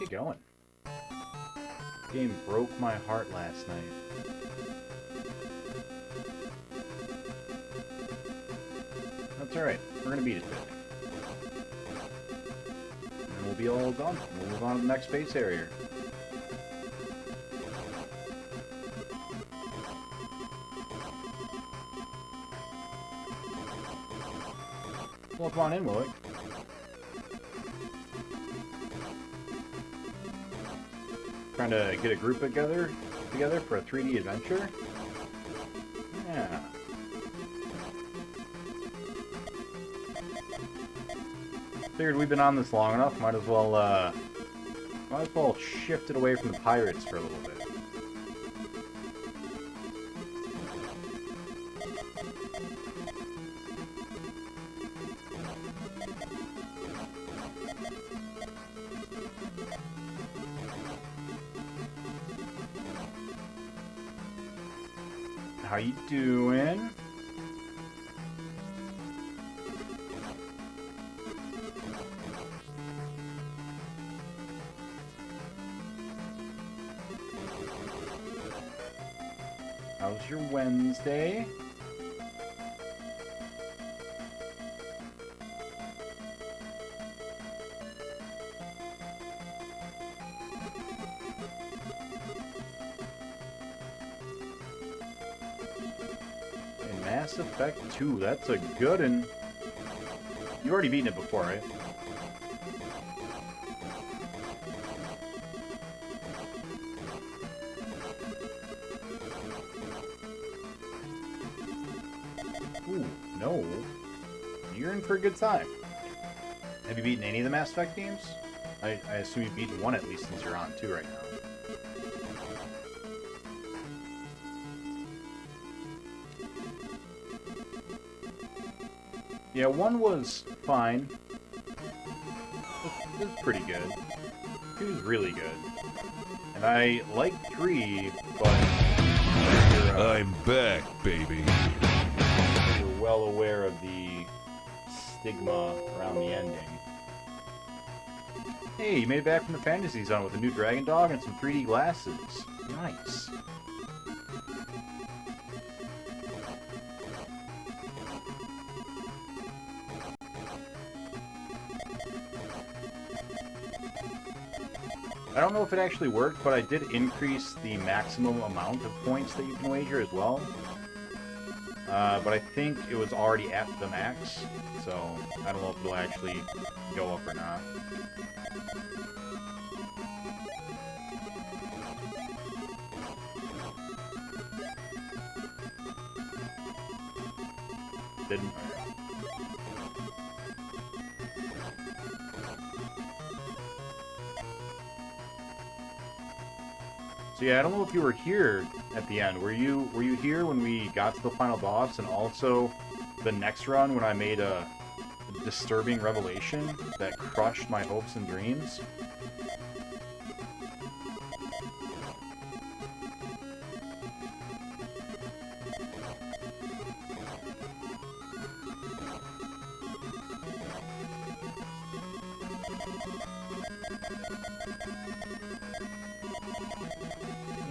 get going. This game broke my heart last night. That's alright. We're gonna beat it today. And we'll be all done. We'll move on to the next space area. Well, come on in, will it? Trying to get a group together for a 3D adventure? Yeah. Figured we've been on this long enough, might as well shift it away from the pirates for a little bit. How you doing? How's your Wednesday? Mass Effect 2, that's a good one. You've already beaten it before, right? Ooh, no. You're in for a good time. Have you beaten any of the Mass Effect games? I assume you've beaten one at least since you're on 2 right now. Yeah, 1 was fine. It was pretty good. 2 was really good. And I like 3, but... I'm back, baby. You're well aware of the stigma around the ending. Hey, you made it back from the fantasy zone with a new dragon dog and some 3D glasses. Nice. I don't know if it actually worked, but I did increase the maximum amount of points that you can wager as well. But I think it was already at the max, so I don't know if it'll actually go up or not. Didn't. So yeah, I don't know if you were here at the end. Were you here when we got to the final boss, and also the next run when I made a disturbing revelation that crushed my hopes and dreams?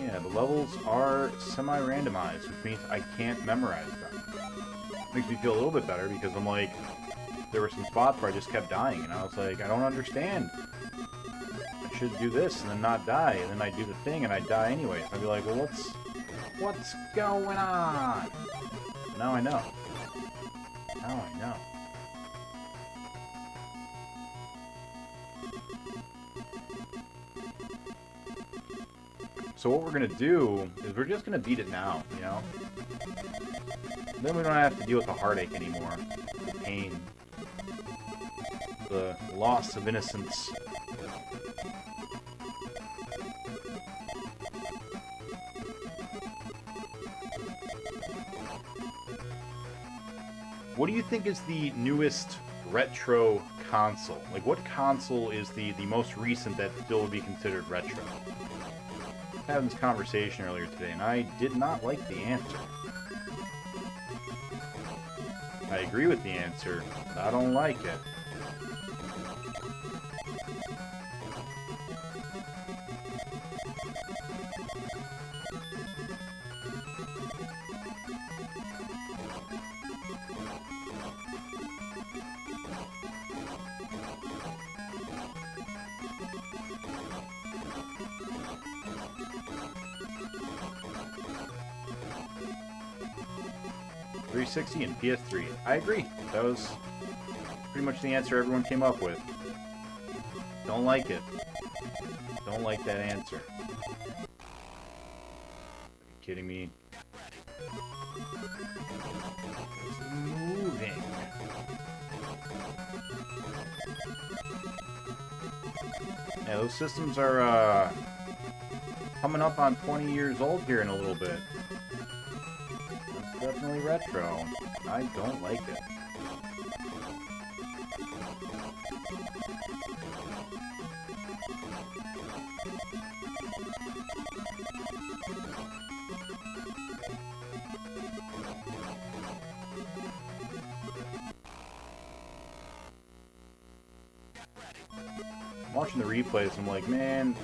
Yeah, the levels are semi-randomized, which means I can't memorize them. Makes me feel a little bit better because I'm like, there were some spots where I just kept dying, and I was like, I don't understand. I should do this and then not die, and then I do the thing and I die anyways. I'd be like, well, what's going on? Now I know. Now I know. So what we're going to do is we're just going to beat it now, you know? Then we don't have to deal with the heartache anymore. The pain. The loss of innocence. What do you think is the newest retro console? Like, what console is the most recent that still would be considered retro? Having this conversation earlier today, and I did not like the answer. I agree with the answer, but I don't like it. 360 and PS3. I agree. That was pretty much the answer everyone came up with. Don't like it. Don't like that answer. Are you kidding me? It's moving. Yeah, those systems are coming up on 20 years old here in a little bit. It's definitely retro. I don't like it. Watching the replays, I'm like, man,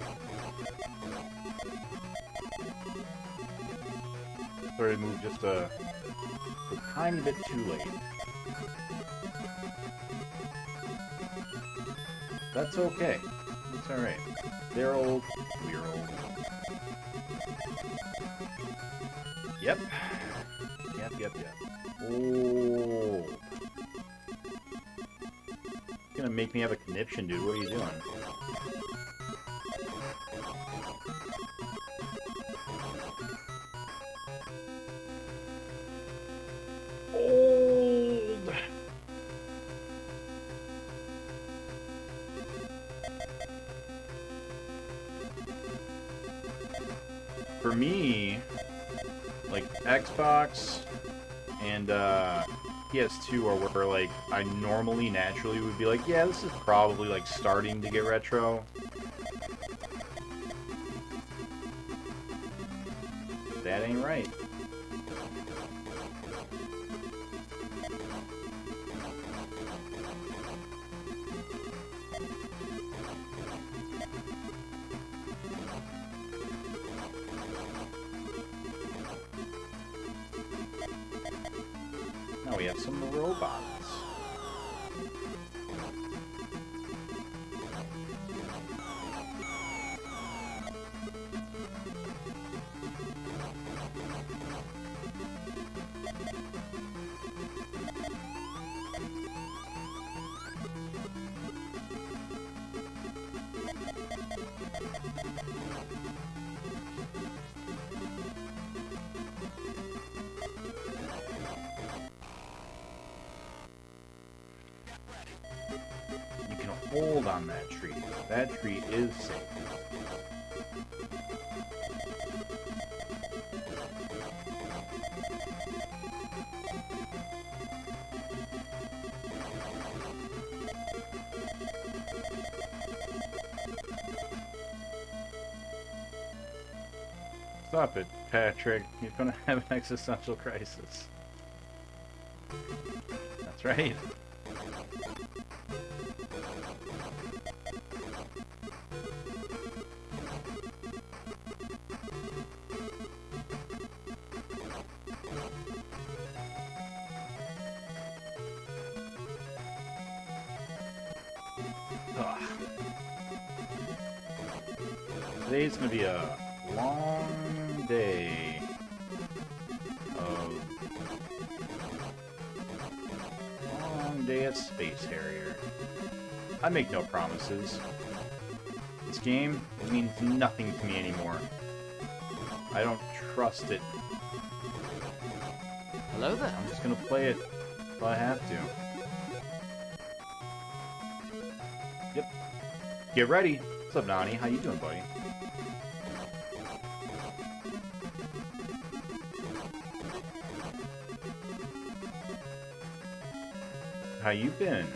started to move just a tiny bit too late. That's okay. That's alright. They're old, we're old. Yep. Yep. Oh. You're gonna make me have a conniption, dude. What are you doing? Old. For me, like Xbox and PS2 are where like I normally naturally would be like, yeah, this is probably like starting to get retro. That ain't right. Now we have some robots. Hold on that tree. That tree is safe. Stop it, Patrick. You're gonna have an existential crisis. That's right. Ugh. Today's gonna be a long day of Space Harrier. I make no promises. This game means nothing to me anymore. I don't trust it. Hello there. I'm just gonna play it if I have to. Yep. Get ready. What's up, Nani? How you doing, buddy? How you been?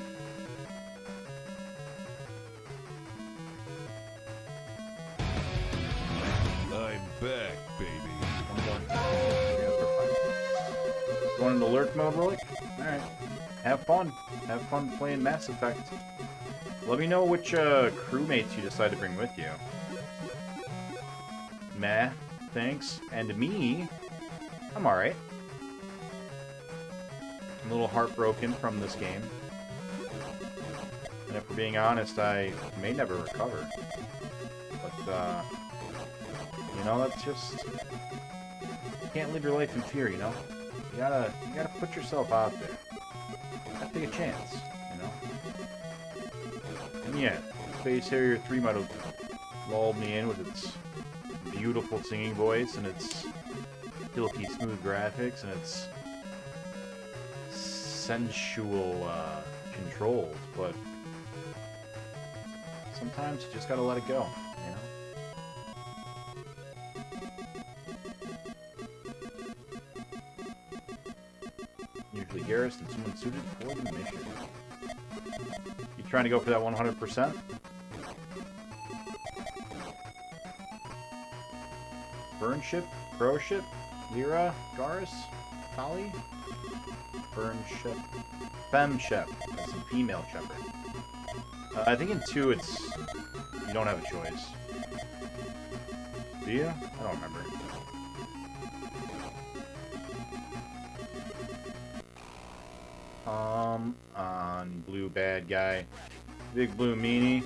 I'm back, baby. Going into alert mode, Relic? Alright. Have fun. Have fun playing Mass Effect. Let me know which crewmates you decide to bring with you. Meh. Thanks. And me, I'm alright. I'm a little heartbroken from this game. And if we're being honest, I may never recover. But, you know, that's just... You can't live your life in fear, you know? You gotta put yourself out there. You gotta take a chance, you know? And yeah, Space Harrier 3 might have lulled me in with its beautiful singing voice and its silky smooth graphics and its sensual controls, but sometimes you just gotta let it go, you know? Usually Garrus and someone suited for the mission. You trying to go for that 100%? Burn ship? Pro ship? Lyra? Garrus? Tali? Burn ship? Fem ship. That's a female shepherd. I think in 2 it's... you don't have a choice. Do you? I don't remember. On blue bad guy. Big blue meanie.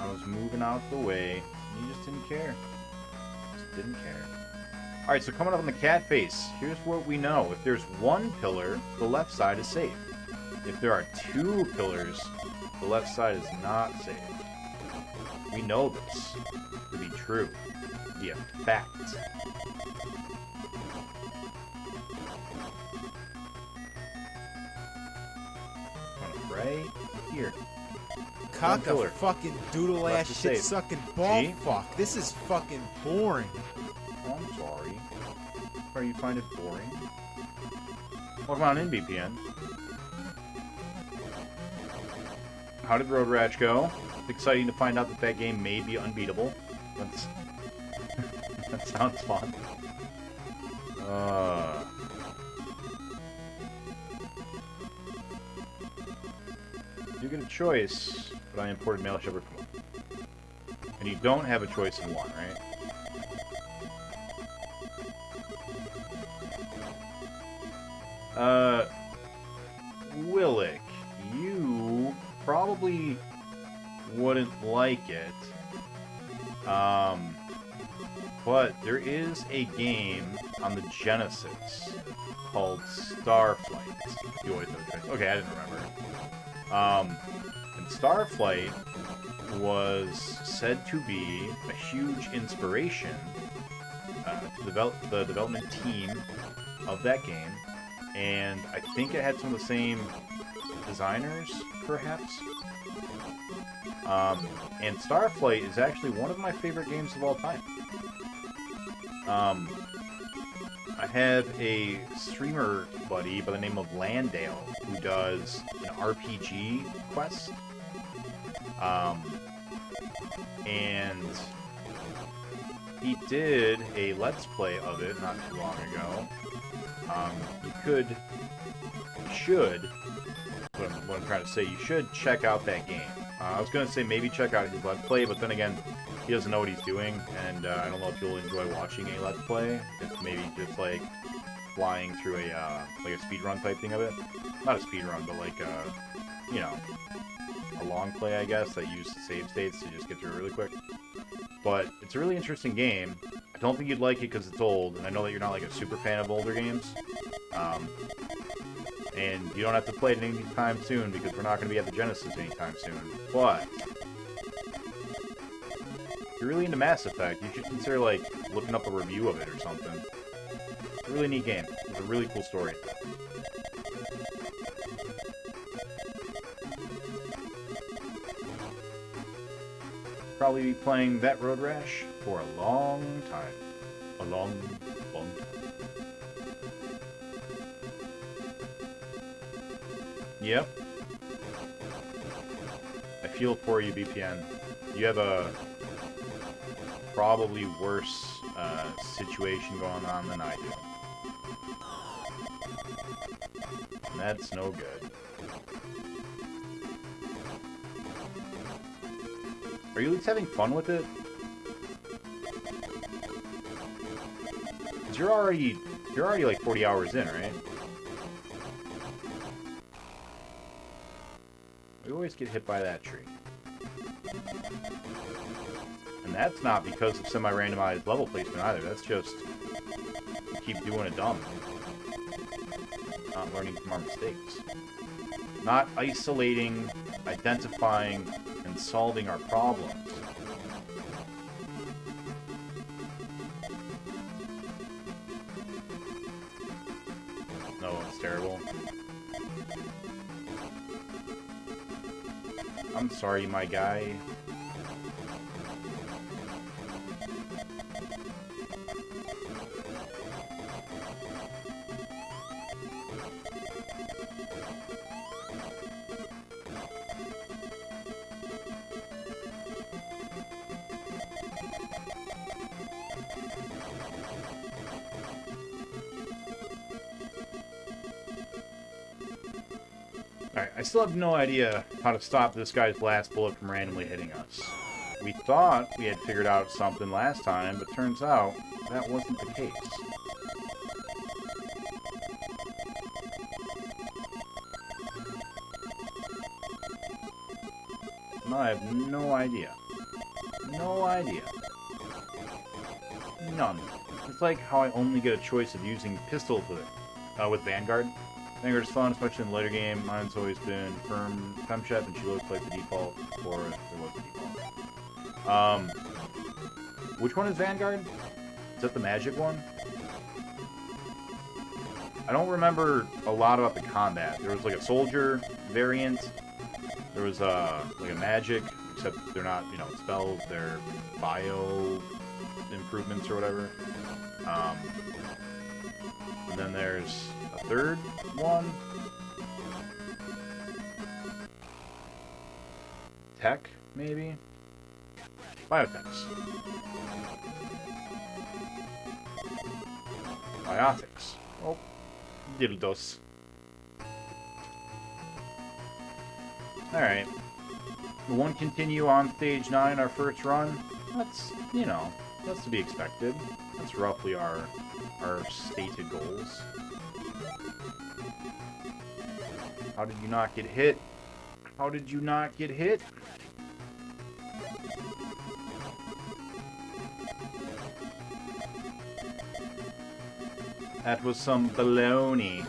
I was moving out the way. And you just didn't care. Just didn't care. Alright, so coming up on the cat face, here's what we know. If there's one pillar, the left side is safe. If there are 2 pillars, the left side is not safe. We know this to be true, to be a fact. Right here. Cock a fucking doodle ass to shit save. sucking ball See? fuck. This is fucking boring. Oh, I'm sorry. Or you find it boring? Welcome on in, BPN. How did Road Rash go? It's exciting to find out that that game may be unbeatable. That's that sounds fun. You get a choice, but I imported Male Shepherd from 1. And you don't have a choice in 1, right? Willick, you probably wouldn't like it. But there is a game on the Genesis called Starflight. You always have a choice. Okay, I didn't remember. And Starflight was said to be a huge inspiration to the development team of that game, and I think it had some of the same designers, perhaps. And Starflight is actually one of my favorite games of all time. I have a streamer buddy by the name of Landale who does an RPG quest. And he did a Let's Play of it not too long ago. What I'm trying to say, you should check out that game. I was going to say maybe check out his Let's Play, but then again, he doesn't know what he's doing, and I don't know if you'll enjoy watching a Let's Play. It's maybe just like flying through a speedrun type thing of it. Not a speedrun, but like you know, a long play, I guess, that uses save states to just get through really quick. But it's a really interesting game. I don't think you'd like it because it's old, and I know that you're not like a super fan of older games. And you don't have to play it anytime soon because we're not going to be at the Genesis anytime soon. But if you're really into Mass Effect, you should consider like looking up a review of it or something. It's a really neat game. It's a really cool story. Probably be playing that Road Rash for a long time. A long, long time. Yep. I feel for you, BPN. You have a probably worse situation going on than I do. And that's no good. Are you at least having fun with it? Because you're already like 40 hours in, right? We always get hit by that tree. And that's not because of semi-randomized level placement either. That's just keep doing it dumb. Not learning from our mistakes. Not isolating, identifying, and solving our problems. No, it's terrible. I'm sorry, my guy. Alright, I still have no idea how to stop this guy's last bullet from randomly hitting us. We thought we had figured out something last time, but turns out that wasn't the case. No, I have no idea. No idea. None. It's like how I only get a choice of using pistols with Vanguard. Vanguard's fun, especially in the later game. Mine's always been Femchef, and she looks like the default, or there was the default. Which one is Vanguard? Is that the magic one? I don't remember a lot about the combat. There was like a soldier variant. There was like a magic, except they're not, you know, spells. They're bio improvements or whatever. And then there's a third one. Tech, maybe? Biotechs. Biotics. Oh, dildos. Alright. We won't continue on stage 9, our first run. That's, you know, that's to be expected. That's roughly our stated goals. How did you not get hit? How did you not get hit? That was some baloney.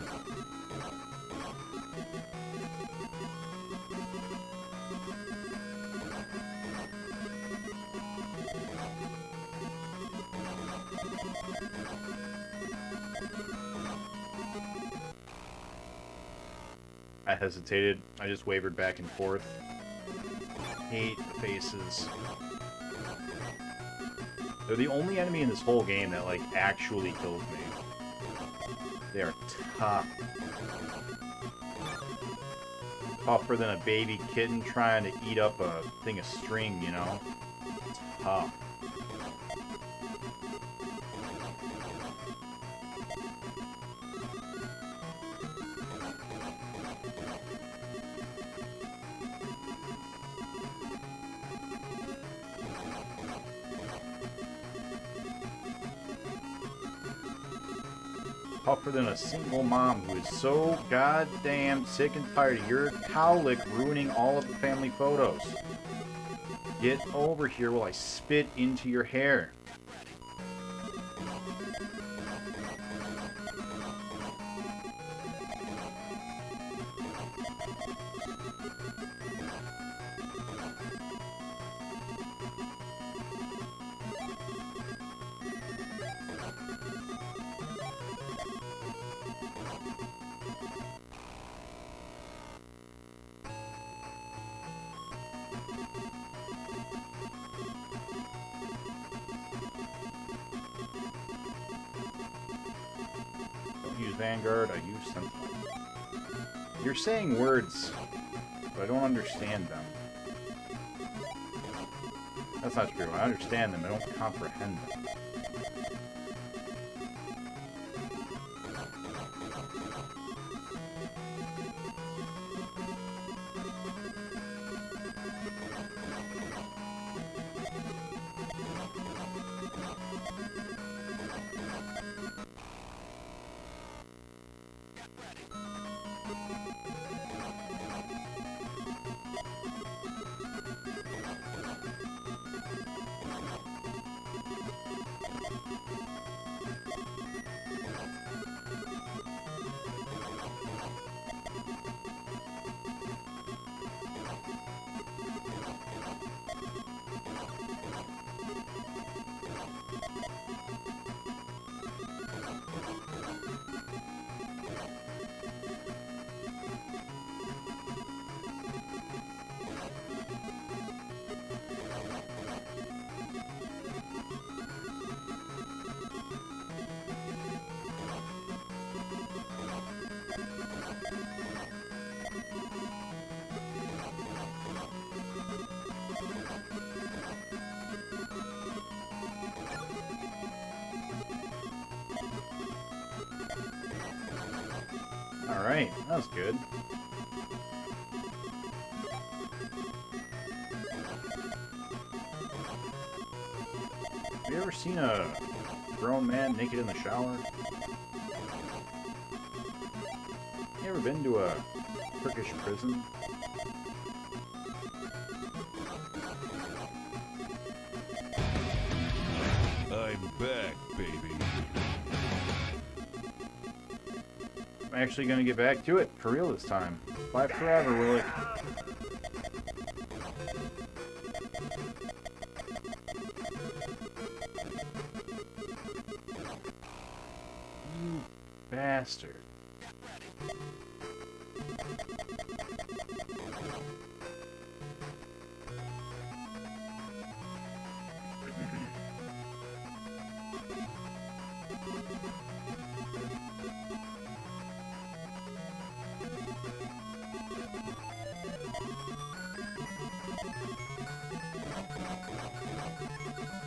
I hesitated. I just wavered back and forth. Hate the faces. They're the only enemy in this whole game that, like, actually kills me. They are tough. Tougher than a baby kitten trying to eat up a thing of string, you know? Tough. Tougher than a single mom who is so goddamn sick and tired of your cowlick ruining all of the family photos. Get over here while I spit into your hair. Use Vanguard, I use Sentinel. You're saying words, but I don't understand them. That's not true. I understand them, I don't comprehend them. night. That was good. Have you ever seen a grown man naked in the shower? You ever been to a Turkish prison? I'm back, baby. I'm actually gonna get back to it for real this time. Bye forever, will it? You bastard.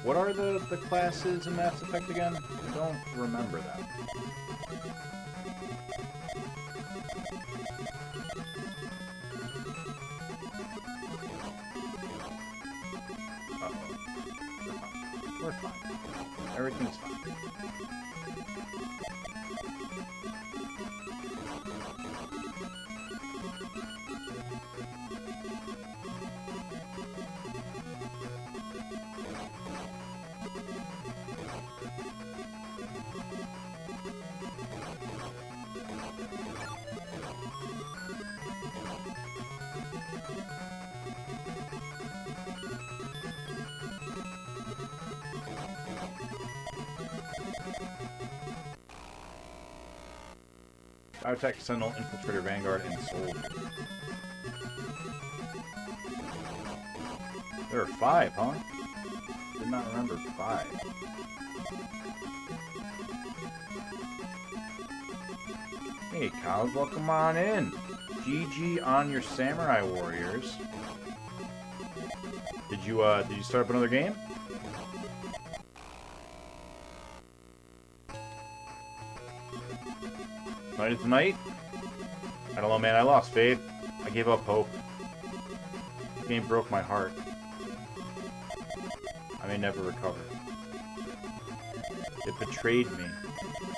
What are the classes in Mass Effect again? I don't remember that. Uh-oh. We're fine. Everything's fine. Biotech, Sentinel, Infiltrator, Vanguard, and Soldier. There are 5, huh? Did not remember 5. Hey, cows, welcome on in. GG on your Samurai Warriors. Did you start up another game? Night is the night? I don't know, man. I lost faith. I gave up hope. The game broke my heart. I may never recover. It betrayed me.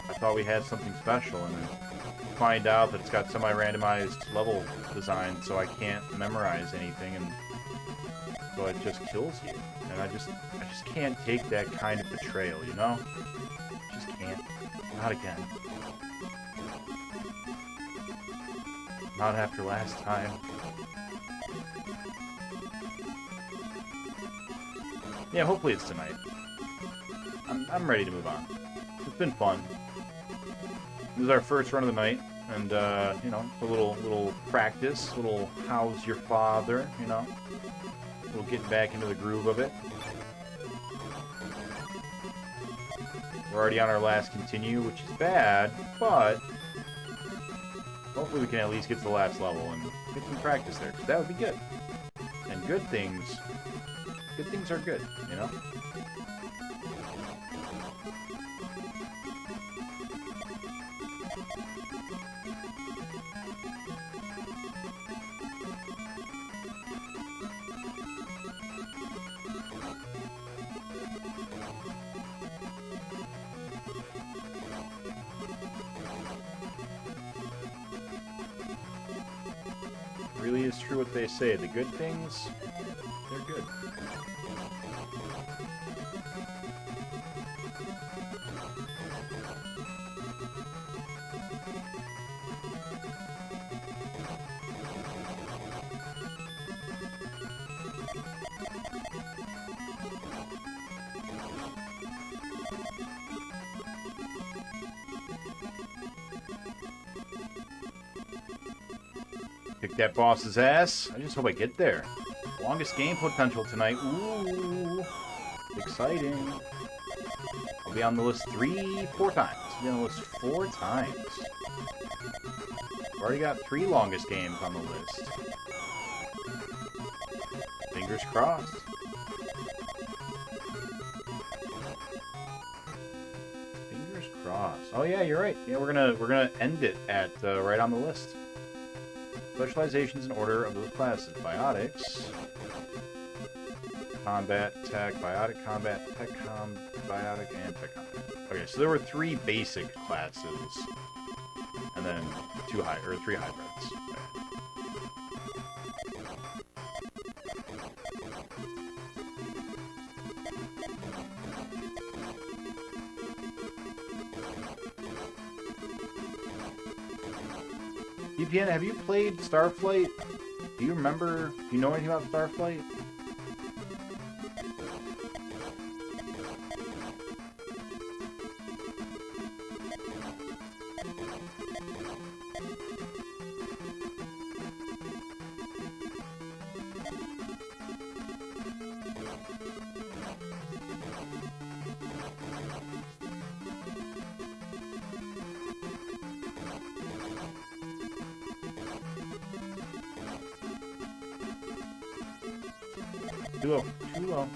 I thought we had something special, and then find out that it's got semi-randomized level design, so I can't memorize anything, and so it just kills you. And I just can't take that kind of betrayal, you know? Just can't. Not again. Not after last time. Yeah, hopefully it's tonight. I'm ready to move on. It's been fun. This is our first run of the night, and you know, a little practice, little how's your father, you know? We'll get back into the groove of it. We're already on our last continue, which is bad, but hopefully we can at least get to the last level and get some practice there, because that would be good. And good things are good, you know? Really is true what they say. The good things, they're good. Kick that boss's ass. I just hope I get there. Longest game potential tonight. Ooh. Exciting. I'll be on the list 4 times. I'll be on the list 4 times. I've already got 3 longest games on the list. Fingers crossed. Fingers crossed. Cross. Oh yeah, you're right. Yeah, we're gonna end it at right on the list. Specializations in order of those classes: biotics, combat, tech, biotic, combat, tech, biotic, and tech combat. Okay, so there were 3 basic classes, and then 3 hybrids. VPN, have you played Starflight? Do you remember? Do you know anything about Starflight? Too low. Too low.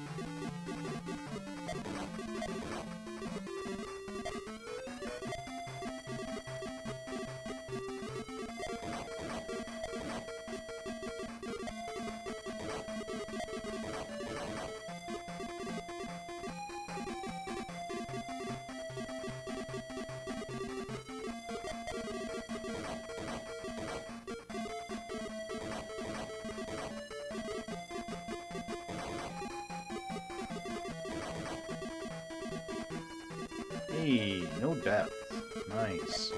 Hey, no death. Nice.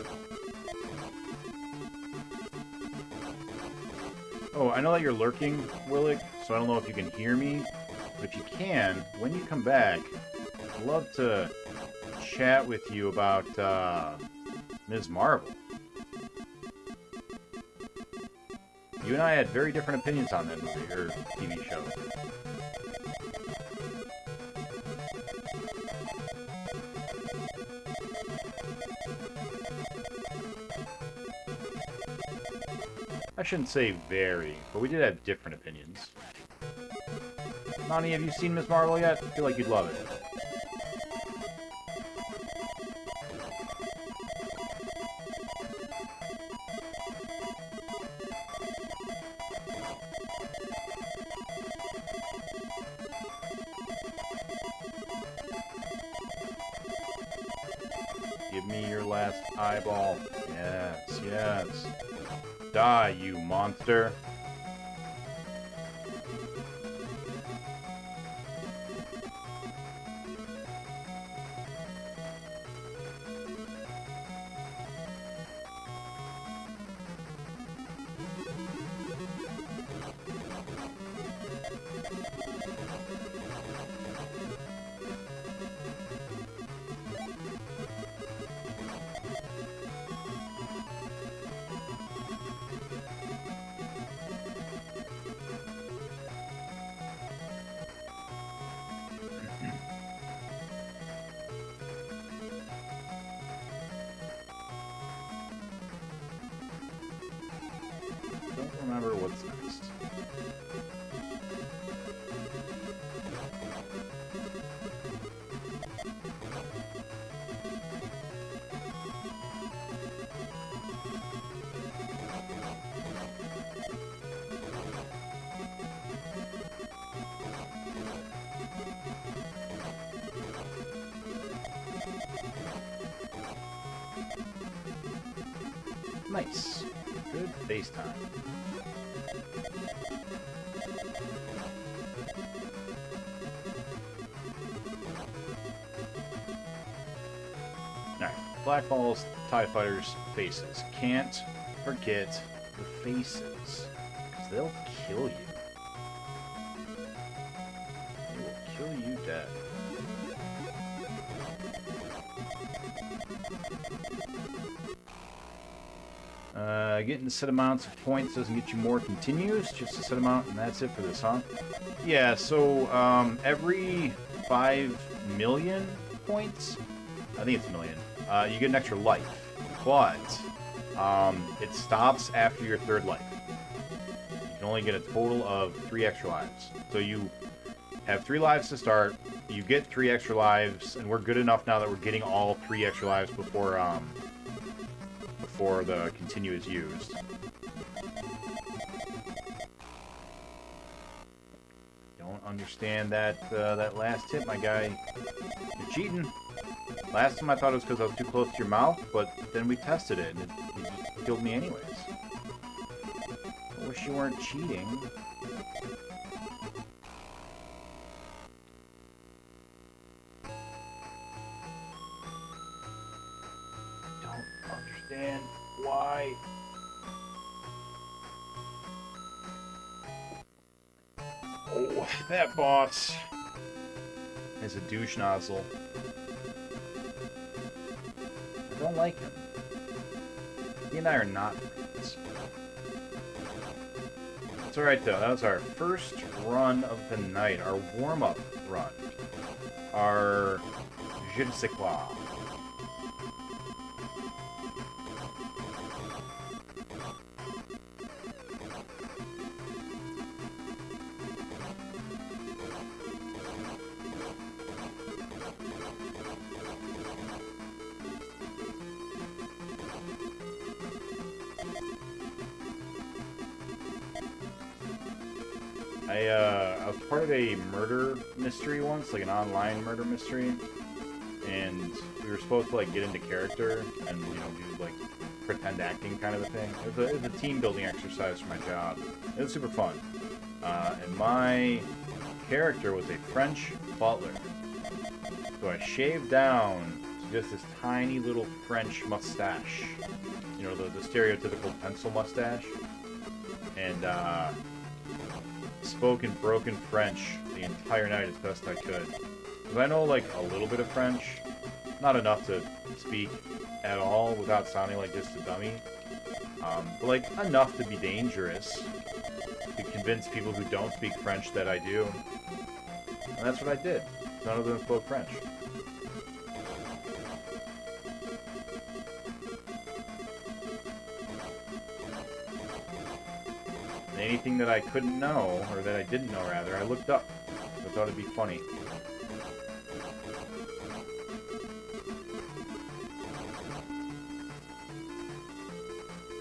Oh, I know that you're lurking, Willick, so I don't know if you can hear me. But if you can, when you come back, I'd love to chat with you about Ms. Marvel. You and I had very different opinions on that movie, or TV show. I shouldn't say very, but we did have different opinions. Nani, have you seen Ms. Marvel yet? I feel like you'd love it. Give me your last eyeball. Yes, yes. Die, you monster. Don't remember what's next. Nice. Good face time. Alright, Black Ball's TIE Fighters faces. Can't forget the faces, because they'll kill you. They will kill you dead. Getting a set amounts of points doesn't get you more continues, just a set amount, and that's it for this, huh? Yeah, so every 5 million points, I think it's a million, you get an extra life, but it stops after your 3rd life. You can only get a total of 3 extra lives. So you have 3 lives to start. You get 3 extra lives, and we're good enough now that we're getting all 3 extra lives before the continue is used. Don't understand that that last tip, my guy. You're cheating. Last time I thought it was because I was too close to your mouth, but then we tested it, and it just killed me anyways. I wish you weren't cheating. Don't understand why. Oh, that boss is a douche nozzle. I don't like him. He and I are not friends. It's alright though, that was our first run of the night, our warm-up run. Our je ne sais quoi. I was part of a murder mystery once, like an online murder mystery, and we were supposed to like get into character and do like pretend acting kind of a thing. It was a team building exercise for my job. It was super fun, and my character was a French butler, so I shaved down to just this tiny little French mustache, the stereotypical pencil mustache, and spoke in broken French the entire night as best I could. Because I know like a little bit of French, not enough to speak at all without sounding like just a dummy, but like enough to be dangerous, to convince people who don't speak French that I do. And that's what I did. None of them spoke French. Anything that I couldn't know, or that I didn't know rather, I looked up. I thought it'd be funny.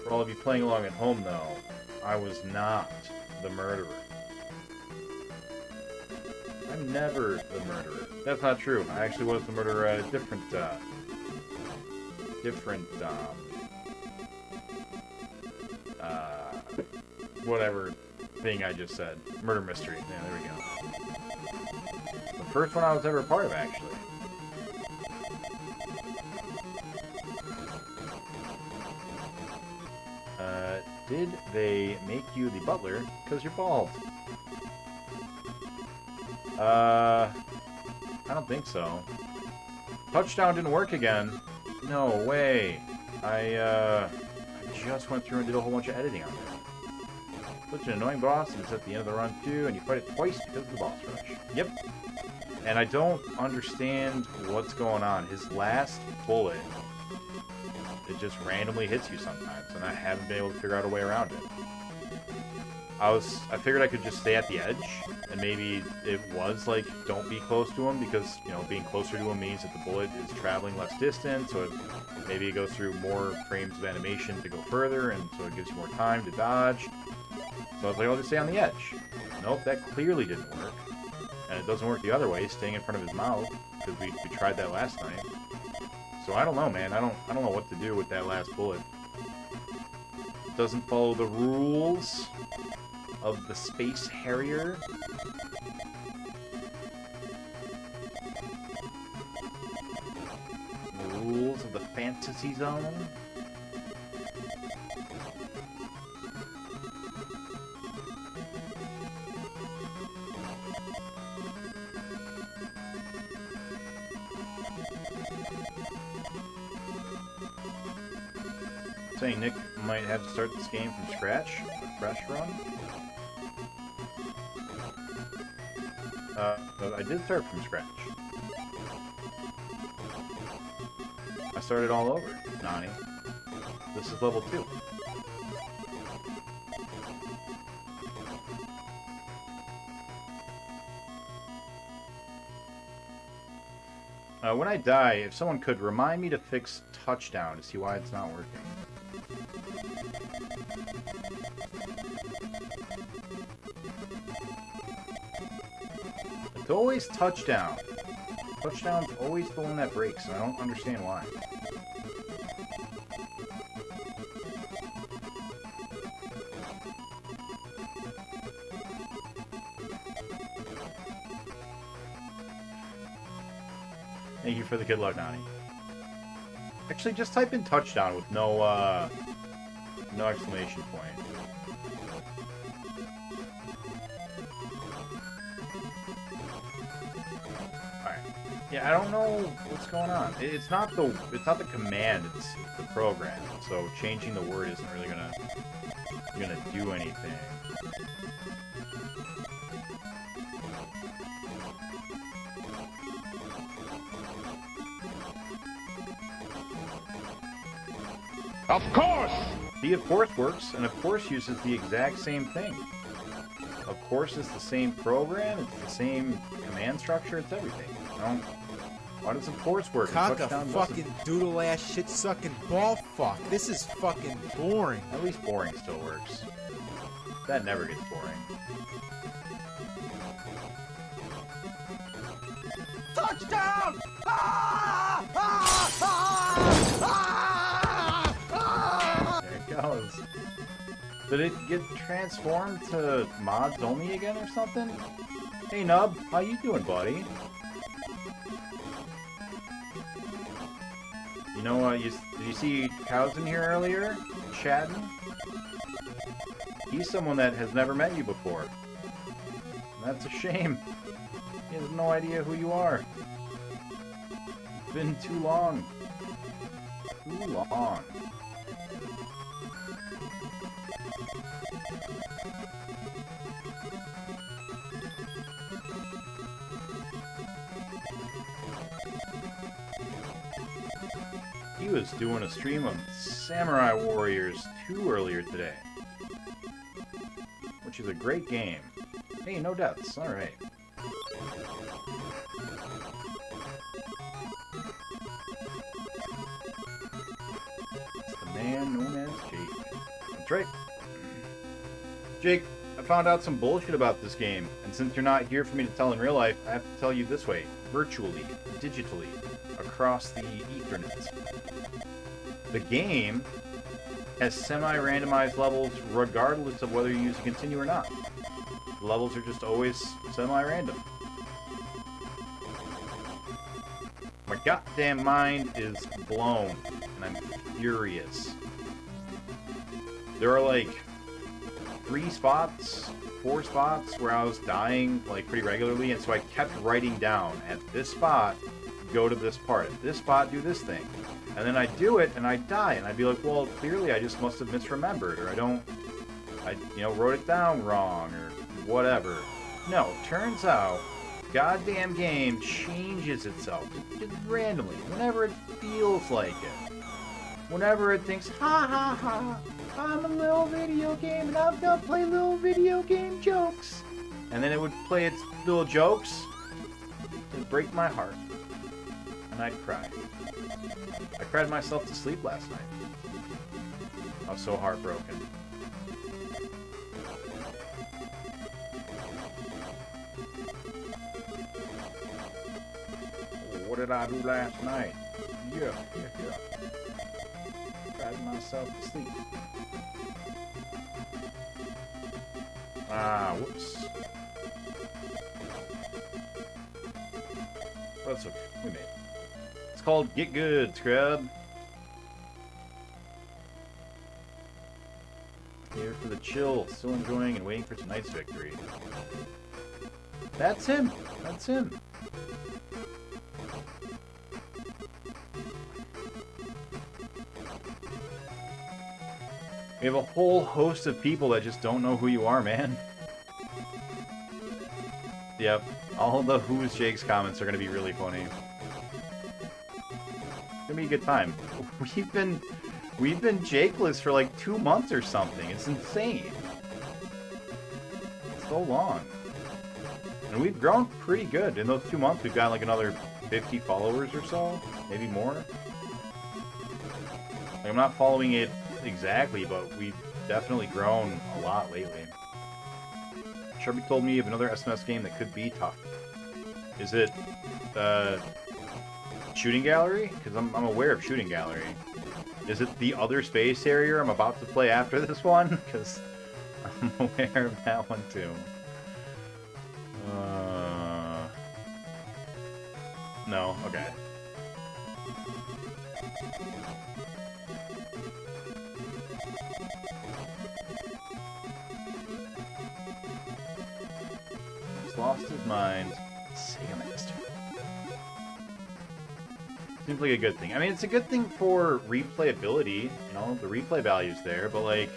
For all of you playing along at home though, I was not the murderer. I'm never the murderer. That's not true. I actually was the murderer at a different whatever thing I just said. Murder mystery. Yeah, there we go. The first one I was ever a part of, actually. Did they make you the butler because you're bald? I don't think so. Touchdown didn't work again. No way. I just went through and did a whole bunch of editing on it. Such an annoying boss, and it's at the end of the run too, and you fight it twice because of the boss rush. Yep. And I don't understand what's going on. His last bullet, it just randomly hits you sometimes, and I haven't been able to figure out a way around it. I figured I could just stay at the edge, and maybe it was like, don't be close to him, because, being closer to him means that the bullet is traveling less distance, so maybe it goes through more frames of animation to go further, and so it gives you more time to dodge. So I was like, I'll just stay on the edge. Nope, that clearly didn't work. And it doesn't work the other way, staying in front of his mouth, because we tried that last night. So I don't know, man. I don't know what to do with that last bullet. It doesn't follow the rules of the Space Harrier. The rules of the Fantasy Zone. Saying Nick might have to start this game from scratch, a fresh run. I did start from scratch. I started all over, Nani. This is level 2. When I die, if someone could remind me to fix touchdown to see why it's not working. It's always touchdown. Touchdown's always the one that breaks, and I don't understand why. Thank you for the good luck, Nani. Actually, just type in touchdown with no exclamation point. Alright. Yeah, I don't know what's going on. It's not the command, it's the program. So changing the word isn't really gonna do anything. Of course! The of course works, and of course uses the exact same thing. Of course is the same program, it's the same command structure, it's everything. Why does of course work? Cock a fucking doodle ass shit sucking ball fuck. This is fucking boring. At least boring still works. That never gets boring. Touchdown! Ah! Ah! Ah! Ah! There it goes. Did it get transformed to mods only again or something? Hey Nub, how you doing, buddy? You know, did you see Cows in here earlier? Chatting? He's someone that has never met you before. And that's a shame. He has no idea who you are. It's been too long. Too long. He was doing a stream of Samurai Warriors 2 earlier today. Which is a great game. Hey, no deaths. Alright. It's the man known as Jake. That's right. Jake, I found out some bullshit about this game, and since you're not here for me to tell in real life, I have to tell you this way. Virtually, digitally, across the Ethernet. The game has semi-randomized levels regardless of whether you use a continue or not. The levels are just always semi-random. My goddamn mind is blown, and I'm furious. There are like 4 spots where I was dying like pretty regularly, and so I kept writing down, at this spot, go to this part, at this spot, do this thing. And then I do it, and I die, and I'd be like, well, clearly I just must have misremembered, or I wrote it down wrong, or whatever. No, turns out, goddamn game changes itself, just randomly, whenever it feels like it. Whenever it thinks, ha ha ha, I'm a little video game, and I'm gonna play little video game jokes. And then it would play its little jokes, and break my heart. And I'd cry. I cried myself to sleep last night. I was so heartbroken. What did I do last night? Yeah. Cried myself to sleep. Whoops. That's okay. We made it. It's called Get Good, Scrub. Here for the chill, still enjoying and waiting for tonight's victory. That's him. That's him. We have a whole host of people that just don't know who you are, man. Yep. All the Who's Jake's comments are going to be really funny. It's going to be a good time. We've been Jakeless for like 2 months or something. It's insane. It's so long. And we've grown pretty good. In those 2 months, we've gotten like another 50 followers or so, maybe more. Like, I'm not following it exactly, but we've definitely grown a lot lately. Sharpie told me of another SMS game that could be tough. Is it Shooting Gallery? Because I'm aware of Shooting Gallery. Is it the other Space Harrier I'm about to play after this one? Because I'm aware of that one too. No, okay. He's lost his mind. Sega Master. Seems like a good thing. I mean, it's a good thing for replayability. You know, the replay value's there, but like,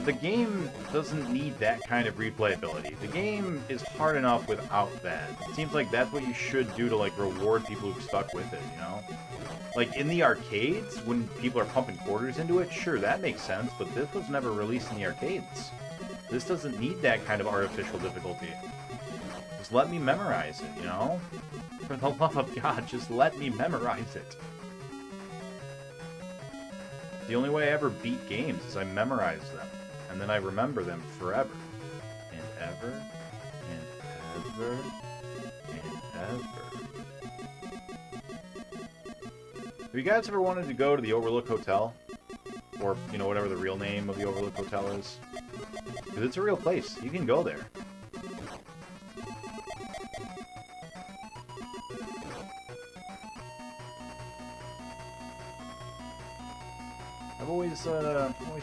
the game doesn't need that kind of replayability. The game is hard enough without that. It seems like that's what you should do to, like, reward people who've stuck with it, you know? Like, in the arcades, when people are pumping quarters into it, sure, that makes sense, but this was never released in the arcades. This doesn't need that kind of artificial difficulty. Just let me memorize it, you know? For the love of God, just let me memorize it. The only way I ever beat games is I memorize them. And then I remember them forever. And ever. And ever. And ever. Have you guys ever wanted to go to the Overlook Hotel? Or, you know, whatever the real name of the Overlook Hotel is? Because it's a real place. You can go there. I've always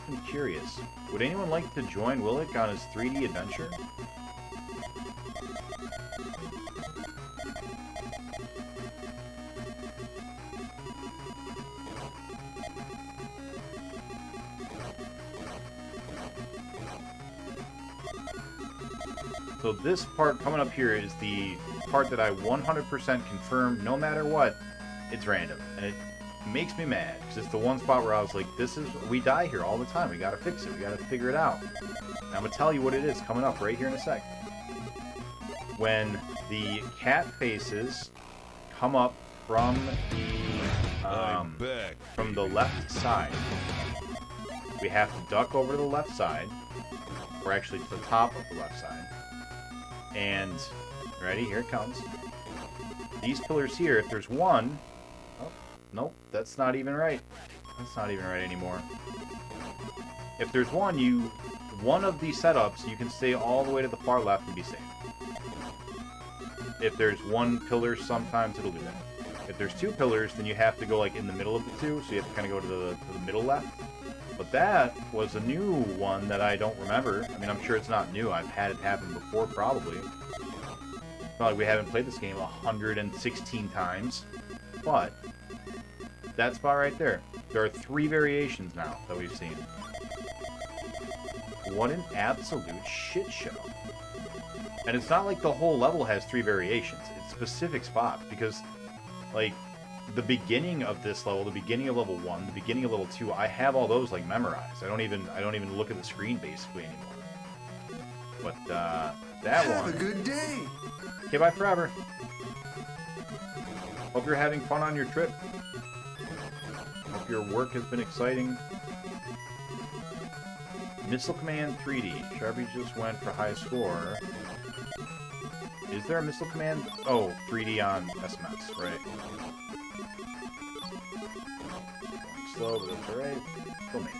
been curious. Would anyone like to join Willick on his 3D adventure? So this part coming up here is the part that I 100% confirm, no matter what, it's random. And it makes me mad, because it's the one spot where I was like, we die here all the time, we gotta fix it, we gotta figure it out. And I'm gonna tell you what it is coming up right here in a sec. When the cat faces come up from the left side, we have to duck over to the left side, or actually to the top of the left side. And, ready, here it comes. These pillars here, if there's one, nope, that's not even right. That's not even right anymore. If there's one of these setups, you can stay all the way to the far left and be safe. If there's one pillar, sometimes it'll do that. If there's two pillars, then you have to go like in the middle of the two, so you have to kind of go to the middle left. But that was a new one that I don't remember. I mean, I'm sure it's not new. I've had it happen before, probably. It's not like we haven't played this game 116 times. But that spot right there. There are 3 variations now that we've seen. What an absolute shit show. And it's not like the whole level has 3 variations. It's specific spots, because, like, the beginning of this level, the beginning of level 1, the beginning of level 2, I have all those, like, memorized. I don't even look at the screen, basically, anymore. But, that Have one... a good day! Okay, bye forever. Hope you're having fun on your trip. Hope your work has been exciting. Missile Command 3D. Sharpie just went for high score. Is there a Missile Command? Oh, 3D on SMS, right. Going slow, but that's alright. Still made it.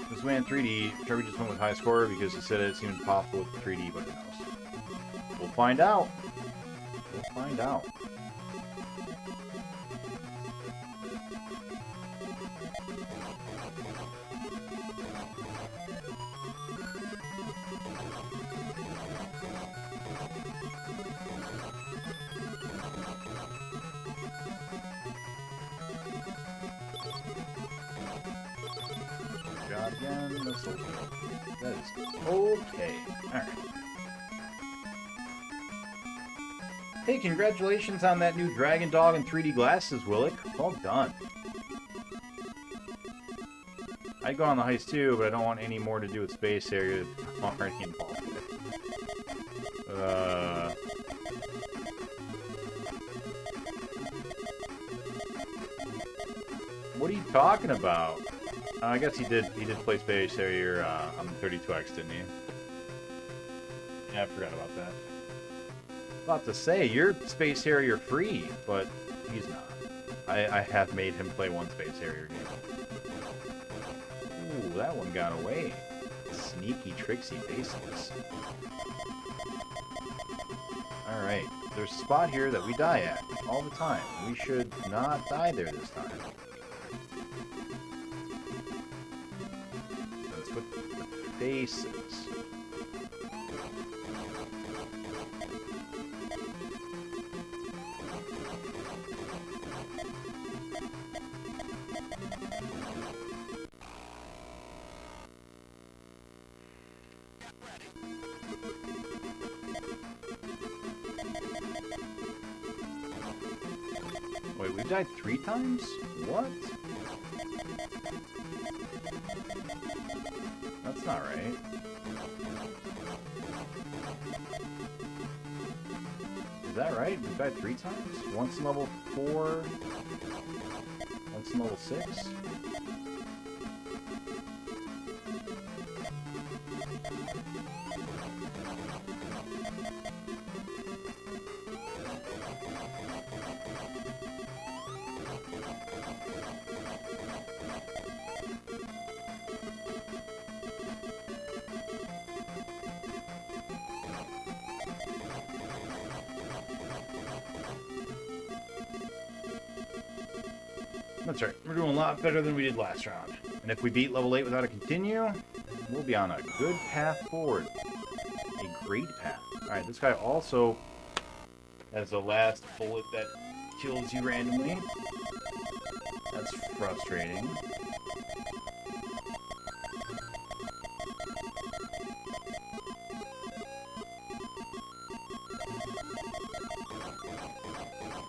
Missile Command 3D. Sharpie just went with high score because he said it seemed possible with 3D, but who knows? We'll find out. We'll find out. Job again. That's okay. That is okay. Alright. Hey, congratulations on that new Dragon Dog and 3D glasses, Willick. Well done. I'd go on the heist too, but I don't want any more to do with Space Harrier I'm already involved with. talking about. I guess he did play Space Harrier on the 32X, didn't he? Yeah, I forgot about that. About to say, you're Space Harrier free, but he's not. I have made him play one Space Harrier game. Ooh, that one got away. Sneaky, tricksy faces. Alright, there's a spot here that we die at all the time. We should not die there this time. That's with the faces. Wait, we died 3 times? What? That's not right. Is that right? We died 3 times? Once in level 4, once in level 6? That's right. We're doing a lot better than we did last round. And if we beat level 8 without a continue, we'll be on a good path forward. A great path. Alright, this guy also has a last bullet that kills you randomly. That's frustrating.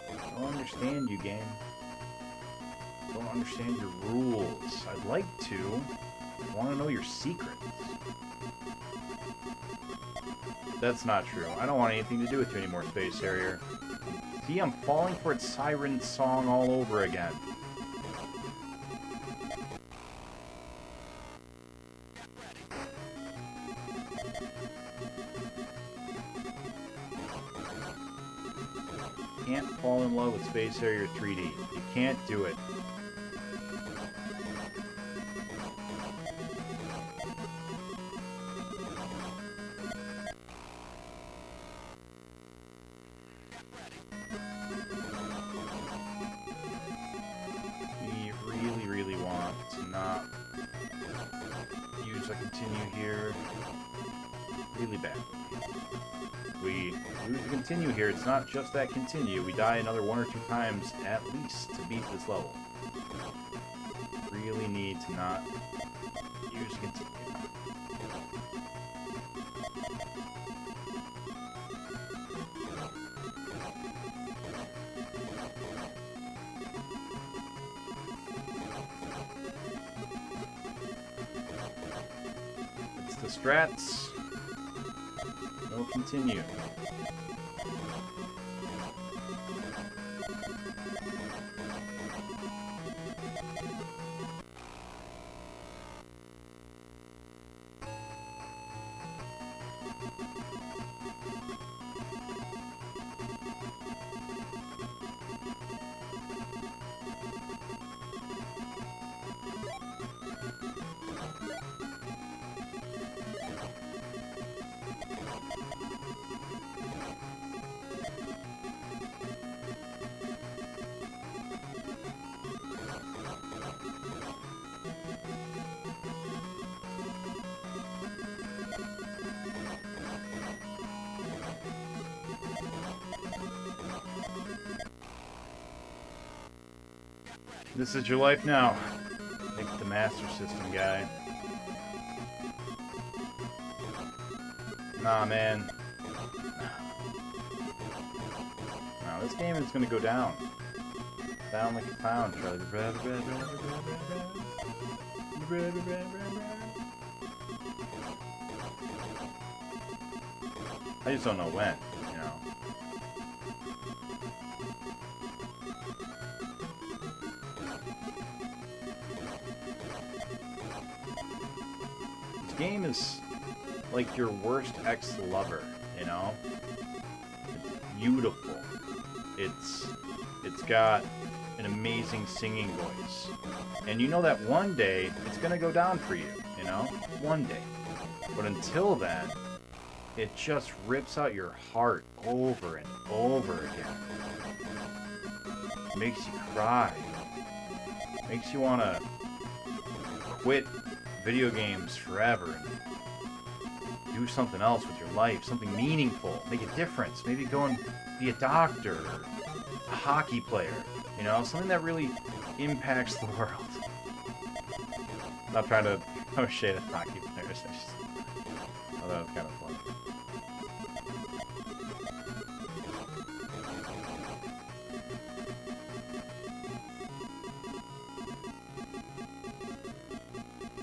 I don't understand you, game. Don't understand your rules. I'd like to. I want to know your secrets. That's not true. I don't want anything to do with you anymore, Space Harrier. See, I'm falling for its siren song all over again. Can't fall in love with Space Harrier 3D. You can't do it. Continue here, it's not just that continue. We die another 1 or 2 times at least to beat this level. Really need to not use continue. It's the strats. No continue. This is your life now. Pick the Master System guy. Nah, man. No, this game is gonna go down. Down like a pound, Charlie. I just don't know when, you know. game is like your worst ex-lover, you know? It's beautiful. It's got an amazing singing voice. And you know that one day it's gonna go down for you, you know? One day. But until then, it just rips out your heart over and over again. Makes you cry. Makes you wanna quit video games forever and do something else with your life, something meaningful, make a difference. Maybe go and be a doctor or a hockey player, you know, something that really impacts the world. I'm not trying to throw shade at hockey players. I just thought that was kind of fun.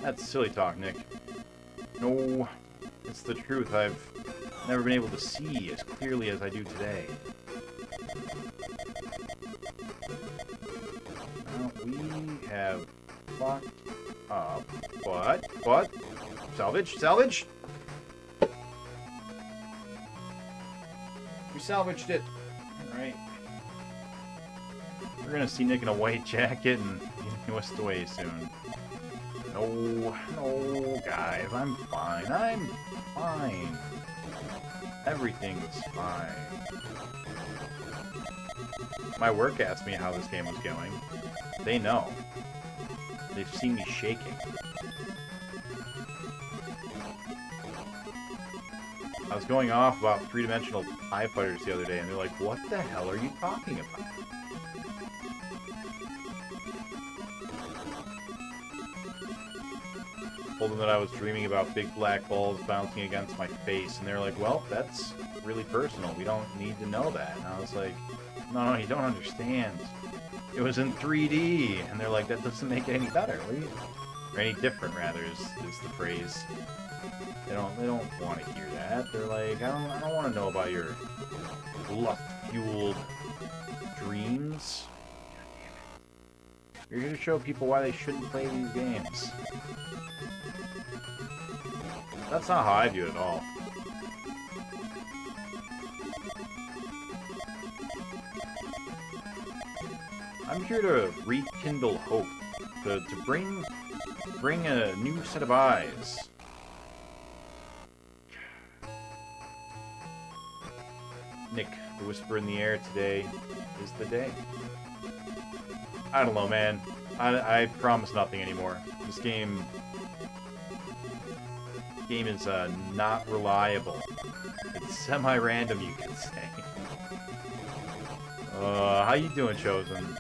That's silly talk, Nick. No, it's the truth. I've never been able to see as clearly as I do today. Well, we have fucked up, but, salvage! We salvaged it. Alright. We're gonna see Nick in a white jacket and getting whisked away soon. No, guys, I'm fine. Everything's fine. My work asked me how this game was going. They know. They've seen me shaking. I was going off about three-dimensional TIE fighters the other day, and they're like, what the hell are you talking about? Told them that I was dreaming about big black balls bouncing against my face, and they're like, well, that's really personal. We don't need to know that. And I was like, no, you don't understand. It was in 3D. And they're like, that doesn't make it any better. Or any different, rather, is the phrase. They don't want to hear that. They're like, I don't want to know about your lust-fueled dreams. You're here to show people why they shouldn't play these games. That's not how I view it at all. I'm here to rekindle hope, to bring a new set of eyes. Nick, the whisper in the air today is the day. I don't know, man. I promise nothing anymore. This game is not reliable. It's semi-random, you could say. How you doing, Chosen?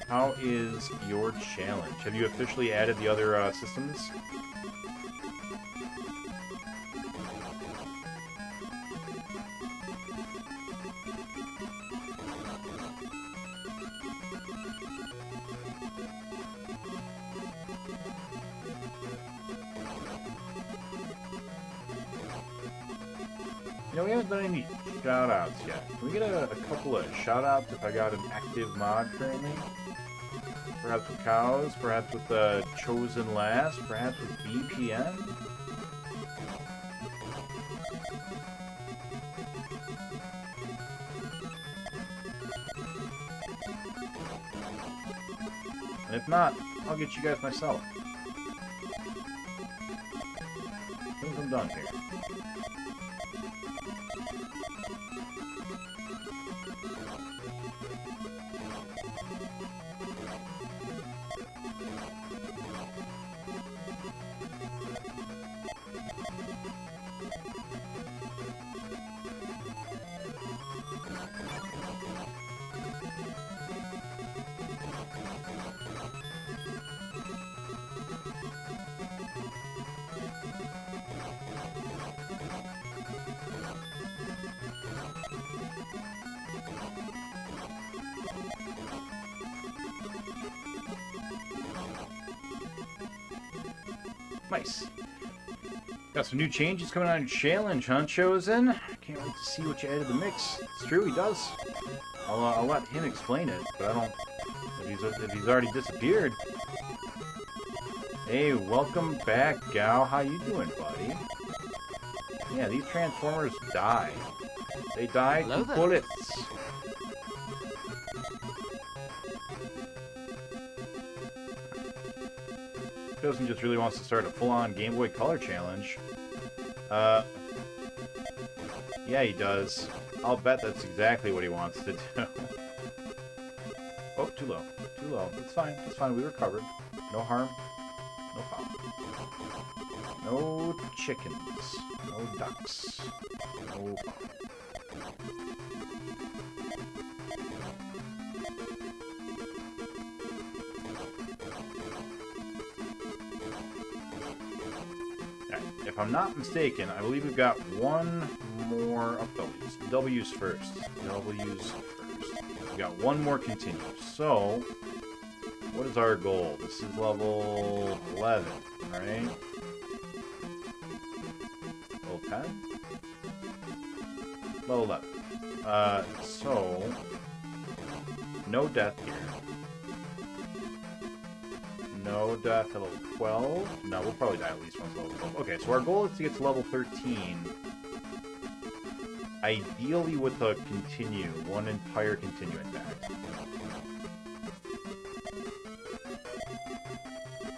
How is your challenge? Have you officially added the other systems? You know, we haven't done any shout-outs yet. Can we get a couple of shout-outs if I got an active mod currently? Perhaps with Cows, perhaps with Chosen Last, perhaps with BPN? And if not, I'll get you guys myself. As soon as I'm done here. Nice. Got some new changes coming out in Challenge, huh, Chosen? Can't wait to see what you added to the mix. It's true, he does. I'll let him explain it, but I don't... If he's already disappeared... Hey, welcome back, Gao. How you doing, buddy? Yeah, these Transformers die. They die to bullets. Chosen just really wants to start a full-on Game Boy Color challenge. Yeah, he does. I'll bet that's exactly what he wants to do. Oh, too low. Too low. It's fine. It's fine. We recovered. No harm. No foul. No chickens. No ducks. No foul. If I'm not mistaken, I believe we've got one more W's. W's first. W's first. We've got one more continuous. So, what is our goal? This is level 11, right? Level 10? Level 11. So, no death here. No death at level 12. No, we'll probably die at least once level 12. Okay, so our goal is to get to level 13. Ideally with a continue. One entire continue attack.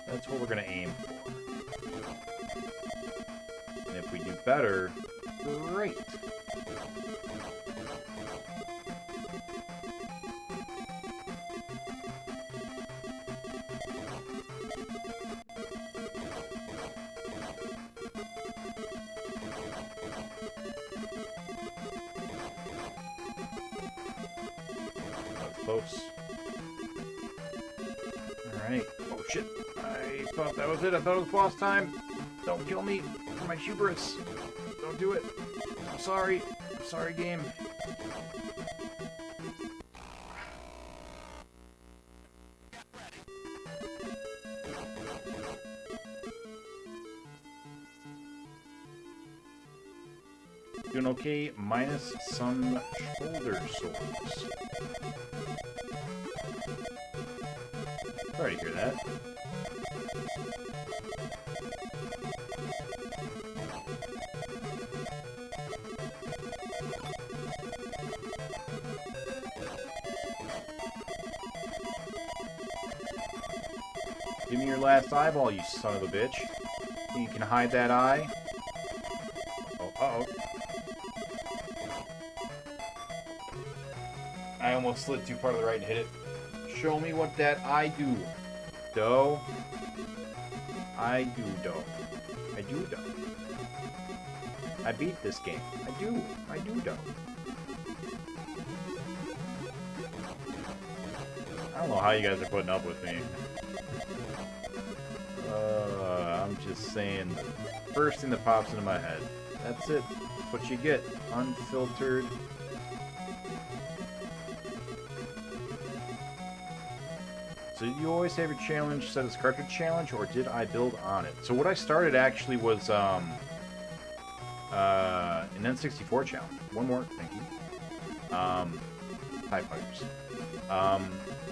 That's what we're going to aim for. And if we do better, great. Close. Alright. Oh shit. I thought that was it. I thought it was boss time. Don't kill me for my hubris. Don't do it. I'm sorry. I'm sorry, game. Doing okay, minus some shoulder sores. Sorry to hear that. Give me your last eyeball, you son of a bitch. You can hide that eye. Oh, uh-oh. I almost slid too far to the right and hit it. Show me what that I do. Doe. I do, doe. I do, doe. I beat this game. I do. I do, doe. I don't know how you guys are putting up with me. I'm just saying the first thing that pops into my head. That's it. That's what you get. Unfiltered. So you always have your challenge set as cartridge challenge, or did I build on it? So what I started actually was an N64 challenge. One more, thank you. TIE Fighters.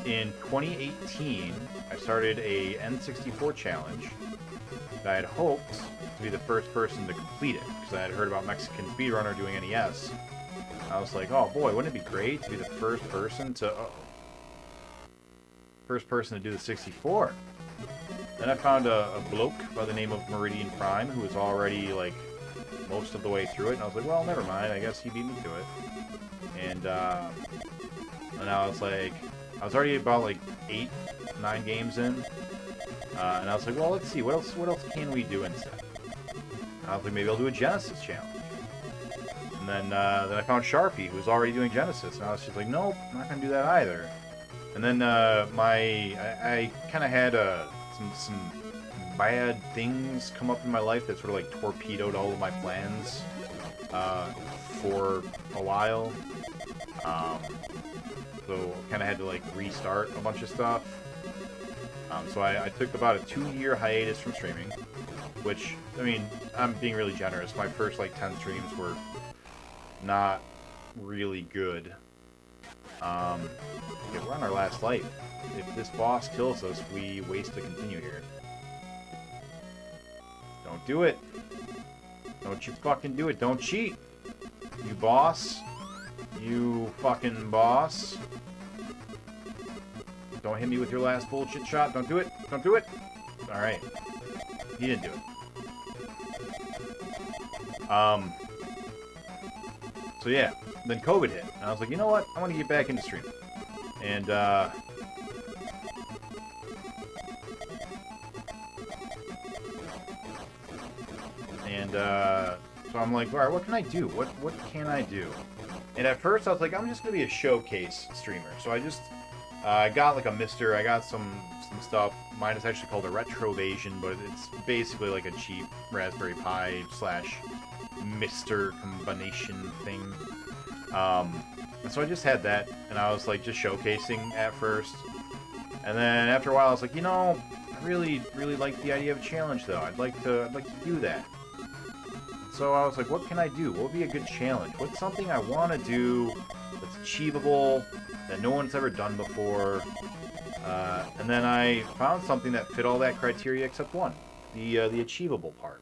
In 2018, I started a N64 challenge that I had hoped to be the first person to complete it, because I had heard about Mexican speedrunner doing NES. I was like, oh boy, wouldn't it be great to be the first person to... first person to do the 64. Then I found a bloke by the name of Meridian Prime who was already like most of the way through it, and I was like, well, never mind, I guess he beat me to it. And I was like, I was already about like 8, 9 games in, and I was like, well, let's see, what else can we do instead? And I was like, maybe I'll do a Genesis challenge. And then I found Sharpie, who was already doing Genesis, and I was just like, nope, I'm not gonna do that either. And then I kind of had some bad things come up in my life that sort of like torpedoed all of my plans for a while. So kind of had to like restart a bunch of stuff. So I took about a 2-year hiatus from streaming, which, I mean, I'm being really generous. My first like 10 streams were not really good. Yeah, we're on our last life. If this boss kills us, we waste to continue here. Don't do it. Don't you fucking do it. Don't cheat. You boss. You fucking boss. Don't hit me with your last bullshit shot. Don't do it. Don't do it. Alright. He didn't do it. So yeah. Then COVID hit. And I was like, you know what? I want to get back into streaming. And, so I'm like, alright, what can I do? What can I do? And at first I was like, I'm just gonna be a showcase streamer. So I just, I got like a Mister, I got some stuff. Mine is actually called a Retrovasion, but it's basically like a cheap Raspberry Pi slash Mister combination thing. And so I just had that, and I was like just showcasing at first. And then after a while I was like, you know, I really like the idea of a challenge though. I'd like to do that. So I was like, what can I do? What would be a good challenge? What's something I want to do that's achievable, that no one's ever done before? And then I found something that fit all that criteria except one, the achievable part.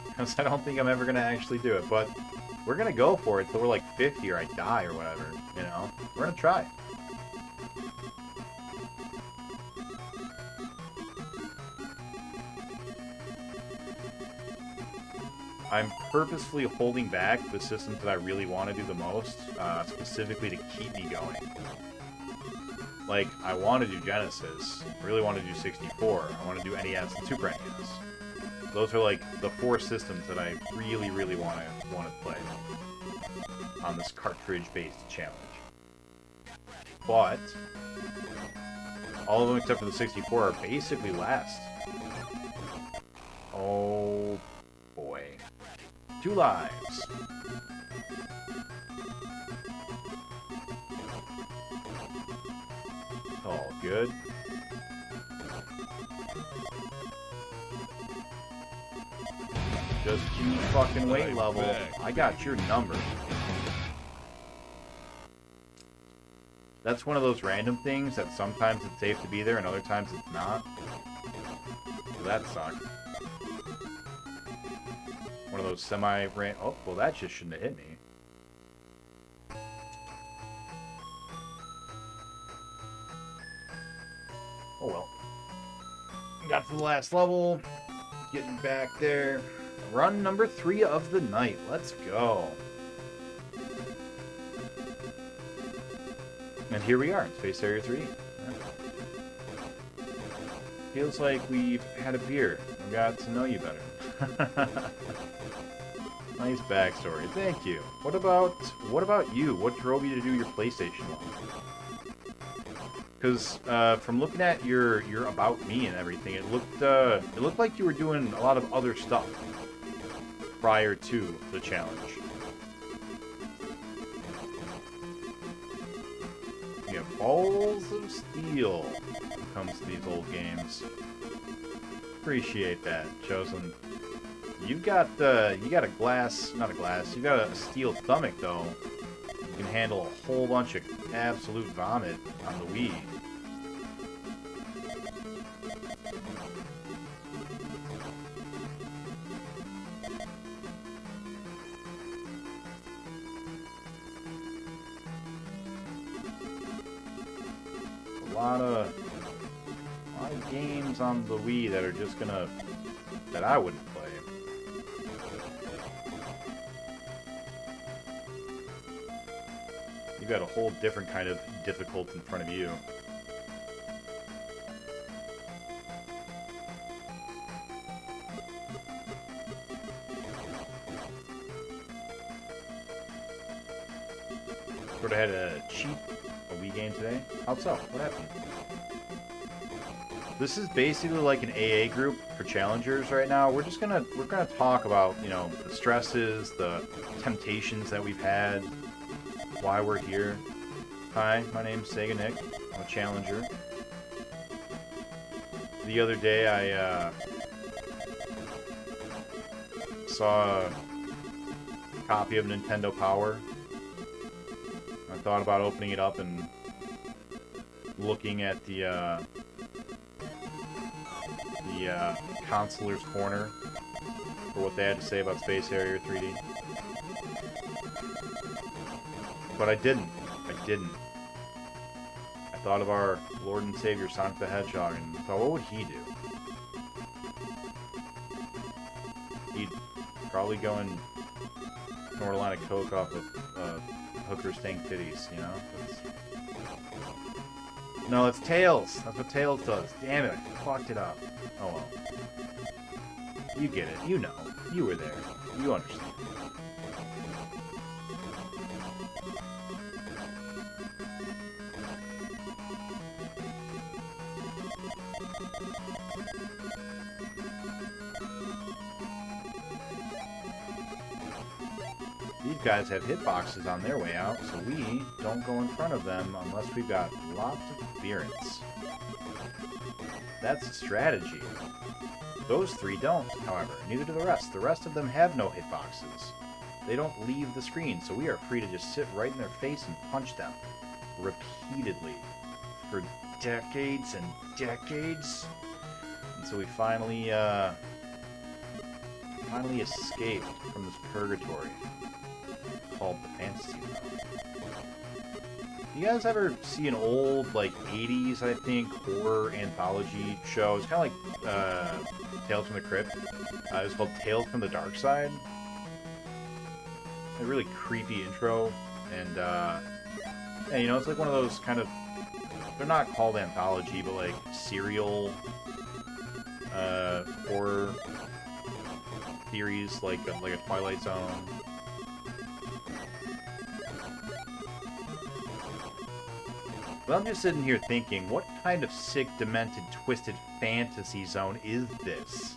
Because I don't think I'm ever going to actually do it, but we're going to go for it till we're like 50 or I die or whatever, you know? We're going to try. I'm purposefully holding back the systems that I really want to do the most, specifically to keep me going. Like, I want to do Genesis, I really want to do 64, I want to do NES and Super NES. Those are like the 4 systems that I really want to play on this cartridge-based challenge. But all of them except for the 64 are basically last. Oh boy. 2 lives. All good. Just you fucking wait level. I got your number. That's one of those random things that sometimes it's safe to be there and other times it's not. So that sucked. One of those semi-ran... Oh, well that just shouldn't have hit me. Oh well. Got to the last level. Getting back there. Run number 3 of the night. Let's go. And here we are in Space Harrier 3. Yeah. Feels like we've had a beer and got to know you better. Nice backstory. Thank you. What about you? What drove you to do your PlayStation one? Because from looking at your About Me and everything, it looked like you were doing a lot of other stuff prior to the challenge. You have balls of steel when it comes to these old games. Appreciate that, Chosen. You got a glass, not a glass. You got a steel stomach though. You can handle a whole bunch of absolute vomit on the Wii. A lot of games on the Wii that are just that I wouldn't play. You've got a whole different kind of difficult in front of you. Sort of had a cheat a Wii game today. How so? What happened? This is basically like an AA group for challengers right now. We're gonna talk about, you know, the stresses, the temptations that we've had, why we're here. Hi, my name's Seganick. I'm a challenger. The other day I saw a copy of Nintendo Power I thought about opening it up and looking at the Consular's Corner for what they had to say about Space Harrier 3D. But I didn't. I thought of our Lord and Savior Sonic the Hedgehog and thought, what would he do? He'd probably go and snort a line of coke off of hooker stank titties, you know? No, it's Tails. That's what Tails does. Damn it, I fucked it up. Oh well. You get it. You know. You were there. You understand. These guys have hitboxes on their way out, so we don't go in front of them unless we've got lots of clearance. That's a strategy. Those three don't, however. Neither do the rest. The rest of them have no hitboxes. They don't leave the screen, so we are free to just sit right in their face and punch them. Repeatedly. For decades and decades. Until we finally escaped from this purgatory called the Fantasy Zone. You guys ever see an old, like, 80s, I think, horror anthology show? It's kind of like Tales from the Crypt. It's called Tales from the Dark Side. A really creepy intro, and yeah, you know, it's like one of those kind of, they're not called anthology, but like serial horror theories, like a Twilight Zone. But I'm just sitting here thinking, what kind of sick, demented, twisted fantasy zone is this?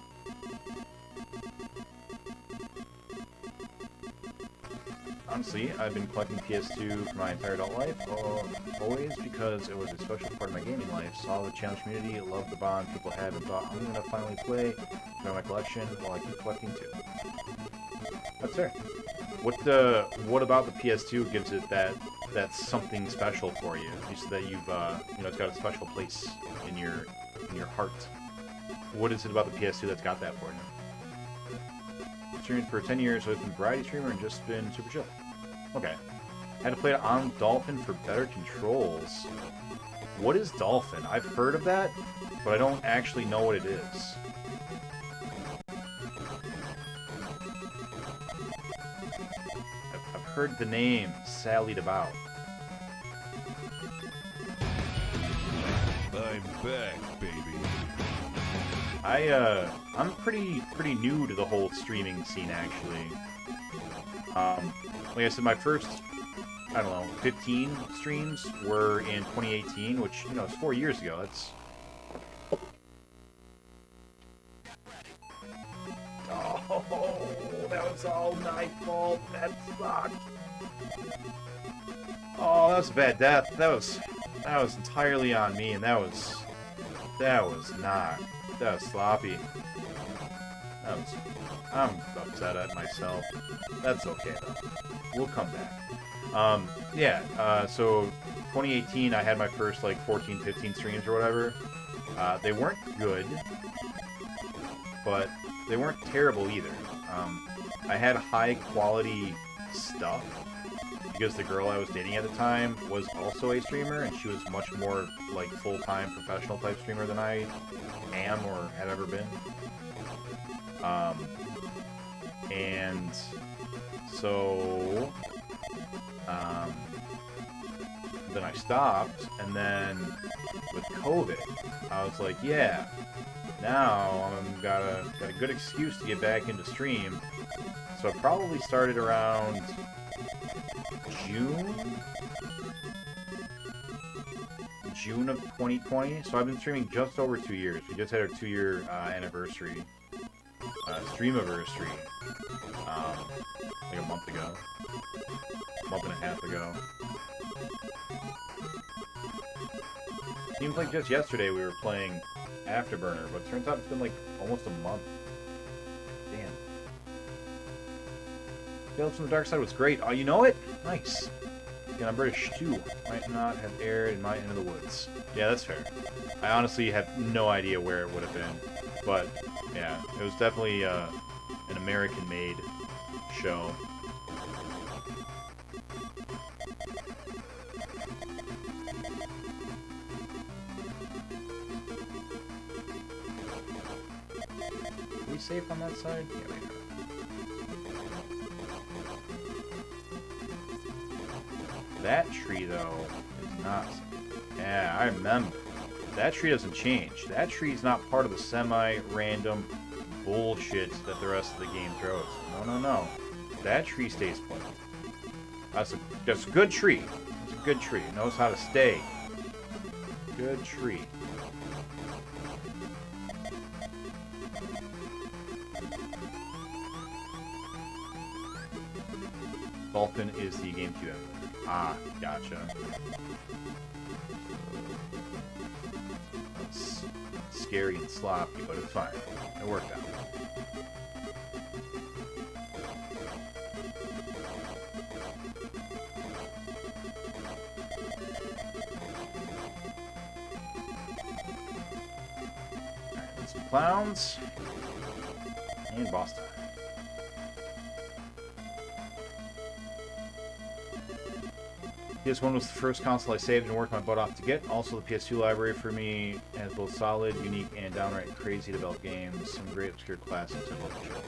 Honestly, I've been collecting PS2 for my entire adult life, always because it was a special part of my gaming life. Saw the challenge community, loved the bond people had, and thought, I'm gonna finally play my collection while I keep collecting too. That's fair. What about the PS2 gives it that's something special for you? You said that you've you know, it's got a special place in your heart. What is it about the PS2 that's got that for you? Streamed for 10 years, so I've been a variety streamer and just been super chill. Okay. Had to play it on Dolphin for better controls. What is Dolphin? I've heard of that, but I don't actually know what it is. I've heard the name sallied about. I'm back, baby. I'm pretty new to the whole streaming scene, actually. Like I said, my first, I don't know, 15 streams were in 2018, which, you know, it's 4 years ago. That's... Oh, that was all my fault. That sucked. Oh, that was a bad death. That was entirely on me, and that was sloppy. I'm upset at myself. That's okay, though. We'll come back. Yeah, so 2018, I had my first, like, 14, 15 streams or whatever. They weren't good, but they weren't terrible either. I had high-quality stuff, because the girl I was dating at the time was also a streamer, and she was much more, like, full-time professional type streamer than I am or have ever been. And so, then I stopped, and then with COVID, I was like, yeah, now I've got a good excuse to get back into stream. So I probably started around June of 2020. So I've been streaming just over 2 years. We just had our 2-year anniversary, stream-iversary, like a month and a half ago. Seems like just yesterday we were playing Afterburner, but it turns out it's been like almost a month. Damn. Tales from the Dark Side was great. Oh, you know it? Nice. Again, I'm British too. Might not have aired in my end of the woods. Yeah, that's fair. I honestly have no idea where it would have been. But, yeah, it was definitely an American-made show. Are we safe on that side? Yeah, we are. That tree, though, is not... Yeah, I remember. That tree doesn't change. That tree's not part of the semi-random bullshit that the rest of the game throws. No, no, no. That tree stays put. That's a good tree. It's a good tree. It knows how to stay. Good tree. Vulcan is the GameCube emulator. Ah, gotcha. That's scary and sloppy, but it's fine. It worked out. Alright, some clowns. And boss time. PS1 was the first console I saved and worked my butt off to get. Also, the PS2 library for me has both solid, unique, and downright crazy developed games. Some great obscure classics and local shows.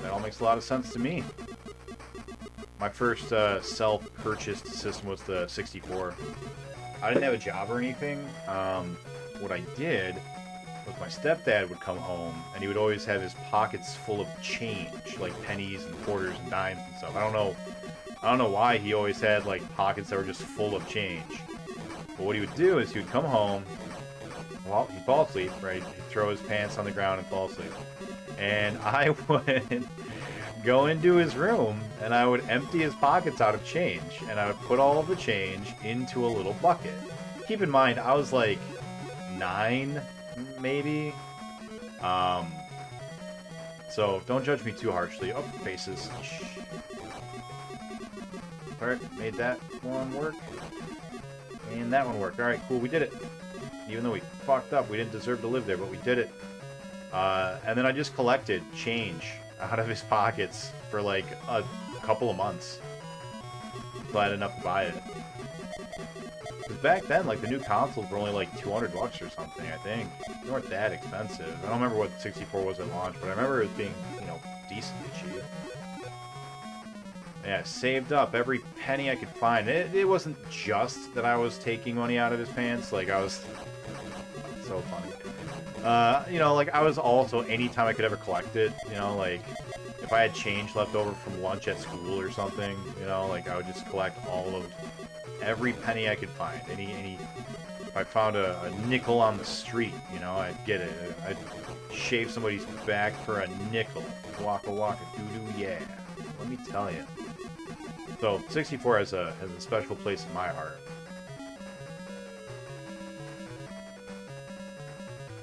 That all makes a lot of sense to me. My first self-purchased system was the 64. I didn't have a job or anything. What I did was my stepdad would come home, and he would always have his pockets full of change, like pennies and quarters and dimes and stuff. I don't know why he always had, like, pockets that were just full of change. But what he would do is he would come home, well, he'd fall asleep, right? He'd throw his pants on the ground and fall asleep. And I would go into his room, and I would empty his pockets out of change, and I would put all of the change into a little bucket. Keep in mind, I was, like, 9, maybe? So, don't judge me too harshly. Oh, faces. Shh. Alright, made that one work. And that one worked. Alright, cool, we did it. Even though we fucked up, we didn't deserve to live there, but we did it. And then I just collected change out of his pockets for like a couple of months. Glad enough to buy it. Because back then, like, the new consoles were only like $200 or something, I think. They weren't that expensive. I don't remember what the 64 was at launch, but I remember it being, you know, decently cheap. Yeah, saved up every penny I could find. It wasn't just that I was taking money out of his pants. Like, I was... So funny. You know, like, I was also, anytime I could ever collect it, you know, like, if I had change left over from lunch at school or something, you know, like, I would just collect all of... every penny I could find. If I found a nickel on the street, you know, I'd get it. I'd shave somebody's back for a nickel. Waka waka doo-doo, yeah. Let me tell you. So, 64 has a special place in my heart.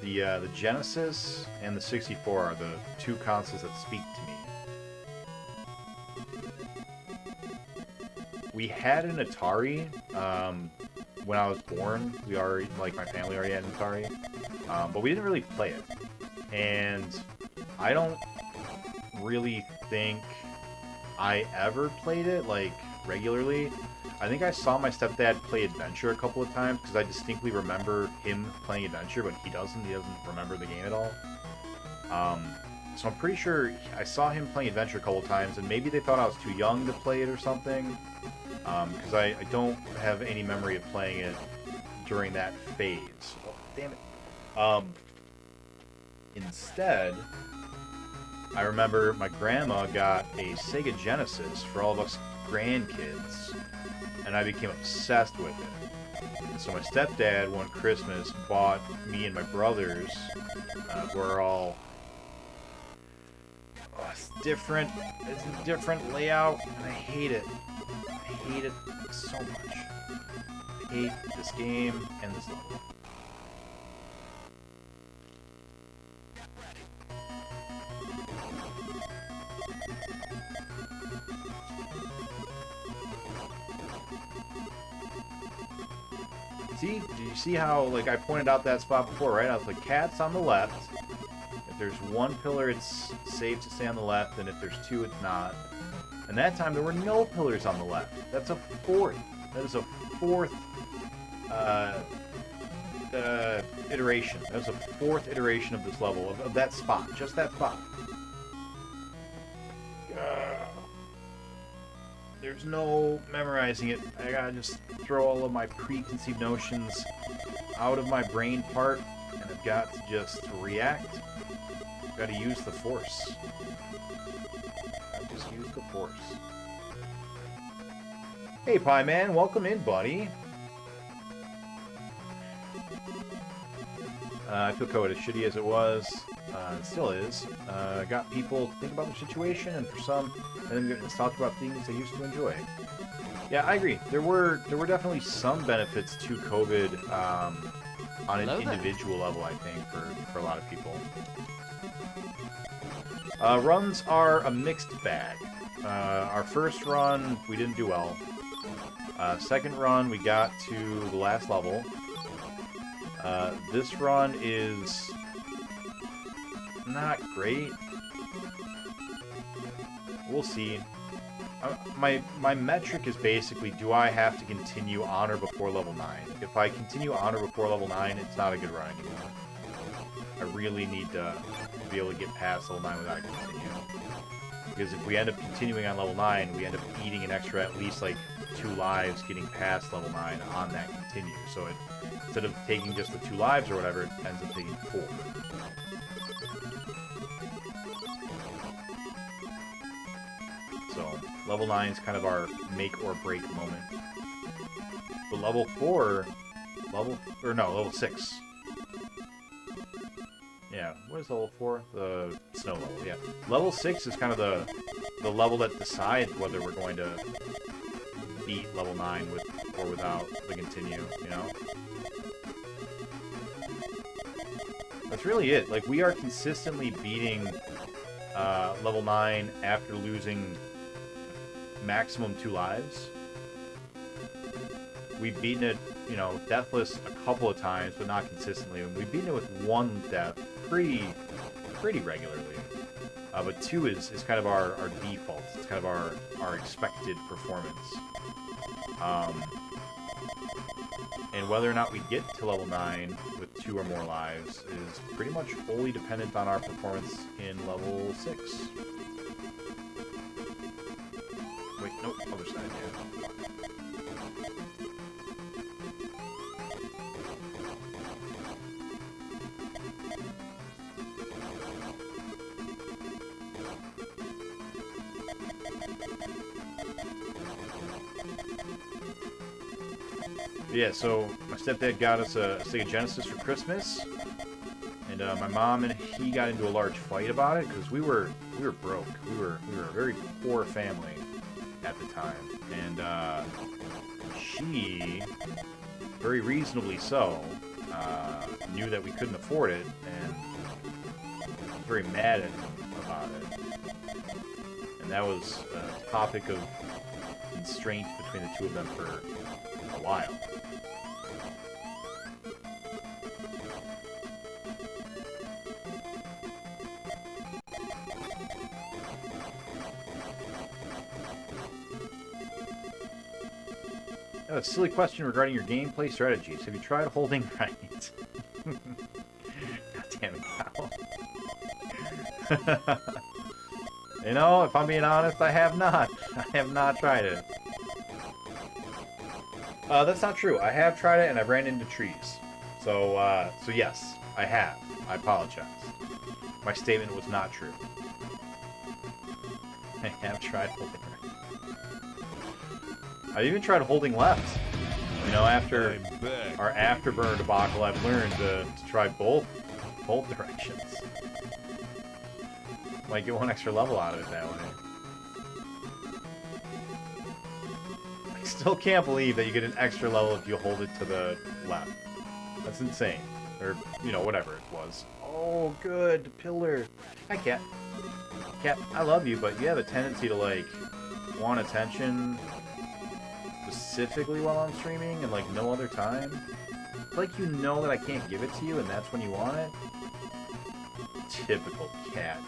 The Genesis and the 64 are the two consoles that speak to me. We had an Atari when I was born. We already, like, my family already had an Atari, but we didn't really play it. And I don't really think I ever played it, like, regularly. I think I saw my stepdad play Adventure a couple of times, because I distinctly remember him playing Adventure, but he doesn't remember the game at all. So I'm pretty sure I saw him playing Adventure a couple of times, and maybe they thought I was too young to play it or something, because I don't have any memory of playing it during that phase. Oh, damn it. Instead, I remember my grandma got a Sega Genesis for all of us grandkids, and I became obsessed with it. And so my stepdad, one Christmas, bought me and my brothers, who are all... Oh, it's different. It's a different layout, and I hate it. I hate it so much. I hate this game and this level. See? Did you see how, like, I pointed out that spot before, right? I was like, cat's on the left. If there's one pillar, it's safe to stay on the left, and if there's two, it's not. And that time, there were no pillars on the left. That's a fourth. That is a fourth iteration. That was a fourth iteration of this level, of that spot. Just that spot. There's no memorizing it. I gotta just throw all of my preconceived notions out of my brain part, and I've got to just react. I've got to use the force. I just use the force. Hey, Pie Man, welcome in, buddy. I feel COVID as shitty as it was. It still is. Got people to think about the situation, and for some, then get nostalgic about things they used to enjoy. Yeah, I agree. There were definitely some benefits to COVID on an individual level, I think, for a lot of people. Runs are a mixed bag. Our first run, we didn't do well. Second run, we got to the last level. This run is not great. We'll see. My metric is basically, do I have to continue Honor before level 9? If I continue Honor before level 9, it's not a good run anymore. I really need to be able to get past level 9 without a continue. Because if we end up continuing on level 9, we end up eating an extra at least like 2 lives getting past level 9 on that continue. So it, instead of taking just the 2 lives or whatever, it ends up taking 4. So level 9 is kind of our make or break moment. But level 6. Yeah, what is level 4? The snow level, yeah. Level 6 is kind of the level that decides whether we're going to beat level 9 with or without the continue, you know? That's really it. Like, we are consistently beating level 9 after losing maximum 2 lives. We've beaten it, you know, deathless a couple of times, but not consistently. And we've beaten it with 1 death pretty regularly. But 2 is kind of our default. It's kind of our expected performance. And whether or not we get to level 9 with 2 or more lives is pretty much wholly dependent on our performance in level 6. Wait, nope, other side, yeah. Yeah, so my stepdad got us a Sega Genesis for Christmas, and my mom and he got into a large fight about it because we were broke. We were a very poor family at the time, and she, very reasonably so, knew that we couldn't afford it, and was very mad at him about it. And that was a topic of constraint between the two of them for a while. A silly question regarding your gameplay strategies. Have you tried holding right? God damn it, Kyle. You know, if I'm being honest, I have not. I have not tried it. That's not true. I have tried it and I've ran into trees. So yes, I have. I apologize. My statement was not true. I have tried holding right. I even tried holding left. You know, after our Afterburner debacle, I've learned to try both directions. Might get 1 extra level out of it that way. I still can't believe that you get an extra level if you hold it to the left. That's insane. Or, you know, whatever it was. Oh, good. Pillar. Hi, Cat. Cat, I love you, but you have a tendency to, like, want attention specifically while I'm streaming and, like, no other time? It's like you know that I can't give it to you and that's when you want it? Typical cat.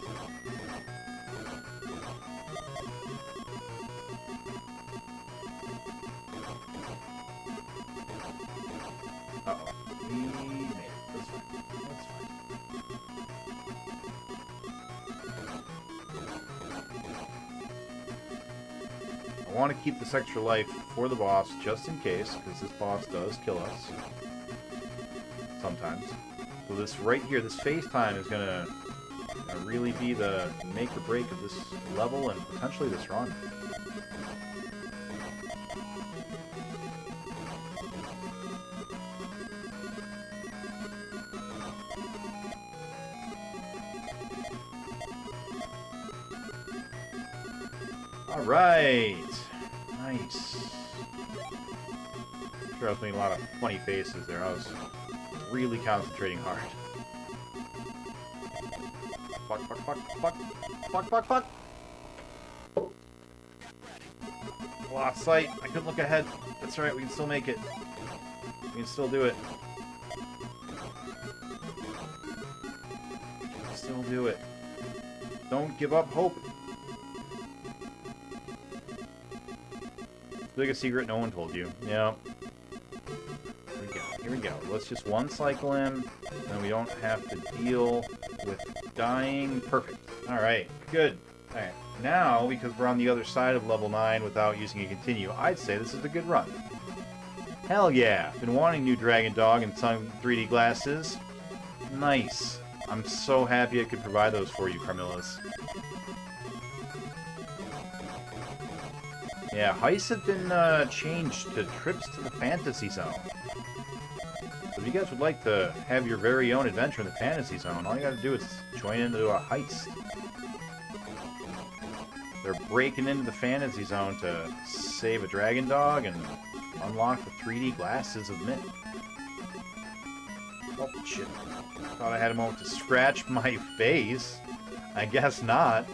Uh-oh. We made it. That's fine. That's fine. I want to keep this extra life for the boss just in case, because this boss does kill us. Sometimes. So this right here, this face time is going to really be the make or break of this level and potentially this run. Alright! Nice. I'm sure I was making a lot of funny faces there. I was really concentrating hard. Fuck, fuck, fuck, fuck. Fuck, fuck, fuck! Lost sight. I couldn't look ahead. That's alright, we can still make it. We can still do it. We can still do it. Don't give up hope. Biggest secret no one told you. Yeah. Here we go. Here we go. Let's just one cycle in, and we don't have to deal with dying. Perfect. Alright. Good. Alright. Now, because we're on the other side of level 9 without using a continue, I'd say this is a good run. Hell yeah. Been wanting new Dragon Dog and some 3D glasses. Nice. I'm so happy I could provide those for you, Carmillas. Yeah, heists have been changed to trips to the Fantasy Zone. So if you guys would like to have your very own adventure in the Fantasy Zone, all you gotta do is join into a heist. They're breaking into the Fantasy Zone to save a Dragon Dog and unlock the 3D glasses of Mint. Oh, shit. Thought I had a moment to scratch my face. I guess not.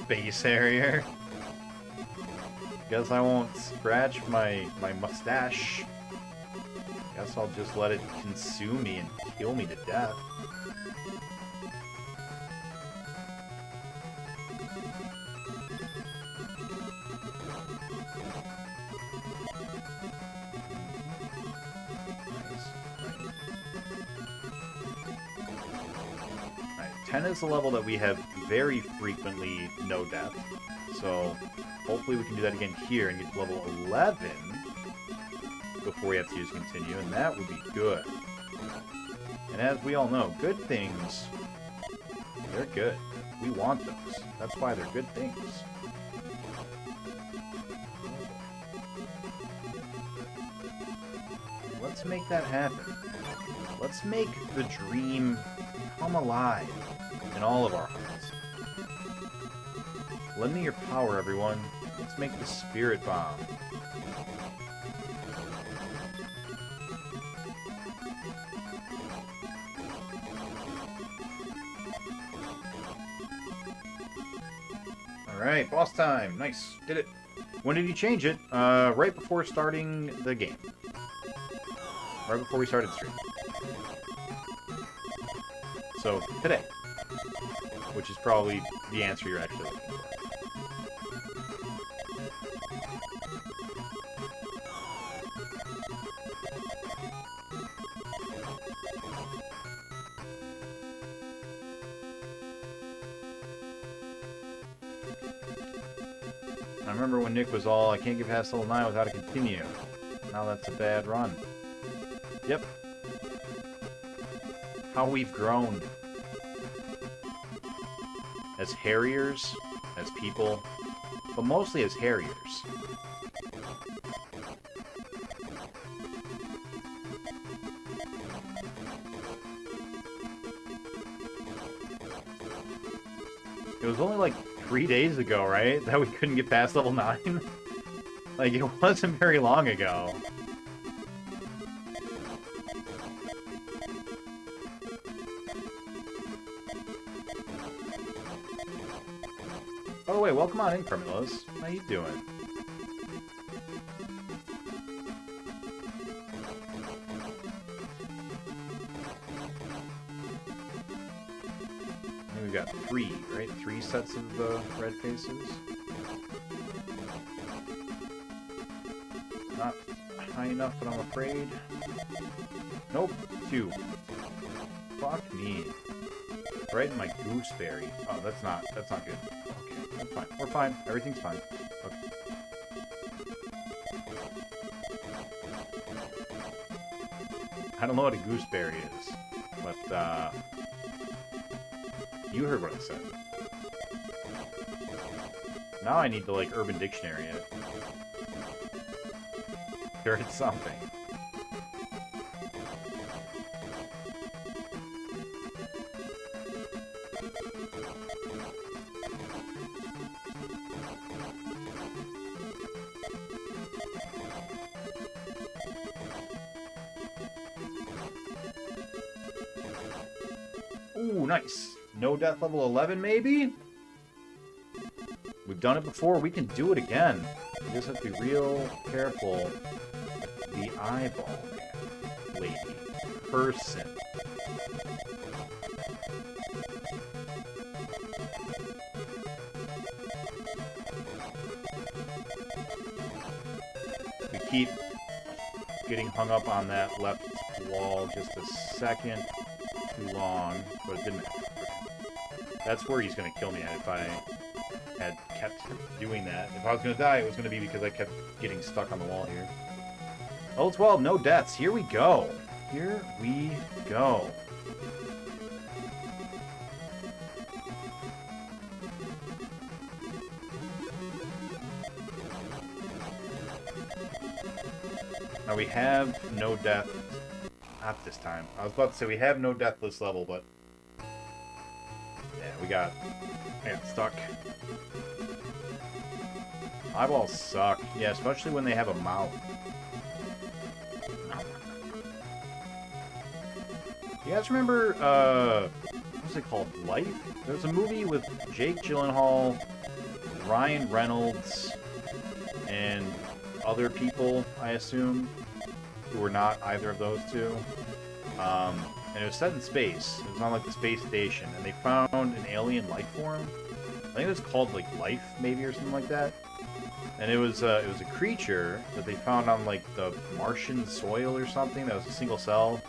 Face Harrier. Guess I won't scratch my mustache. Guess I'll just let it consume me and kill me to death. Alright, 10 is the level that we have very frequently no death. So hopefully we can do that again here and get to level 11 before we have to use continue, and that would be good. And as we all know, good things, they're good. We want those. That's why they're good things. Let's make that happen. Let's make the dream come alive in all of our hearts. Lend me your power, everyone. Let's make the spirit bomb. Alright, boss time. Nice. Did it. When did you change it? Right before starting the game. Right before we started stream. So, today. Which is probably the answer you're actually looking for. I remember when Nick was all, I can't get past level 9 without a continue. Now that's a bad run. Yep. How we've grown. As Harriers, as people, but mostly as Harriers. It was only like 3 days ago, right? That we couldn't get past level 9? Like, it wasn't very long ago. By the way, welcome on in, Carmillas. How you doing? we've got 3, right? 3 sets of the red faces. Not high enough, but I'm afraid. Nope, 2. Fuck me. Right in my gooseberry. Oh, that's not good. Okay, that's fine. We're fine. Everything's fine. Okay. I don't know what a gooseberry is, but, you heard what I said. Now I need to, like, Urban Dictionary it. Sure, it's something. Ooh, nice. No death level 11, maybe? We've done it before. We can do it again. We just have to be real careful with the eyeball man. Lady. Person. We keep getting hung up on that left wall just a second too long, but it didn't matter. That's where he's going to kill me at if I had kept doing that. If I was going to die, it was going to be because I kept getting stuck on the wall here. Level 12, no deaths. Here we go. Here we go. Now we have no death. Not this time. I was about to say we have no death this level, but yeah, we got stuck. Eyeballs suck. Yeah, especially when they have a mouth. You guys remember, what was it called? Life? There was a movie with Jake Gyllenhaal, Ryan Reynolds, and other people, I assume, who were not either of those two. And it was set in space. It was on like the space station, and they found an alien life form. I think it was called like Life, maybe, or something like that. And it was a creature that they found on like the Martian soil or something. That was a single cell,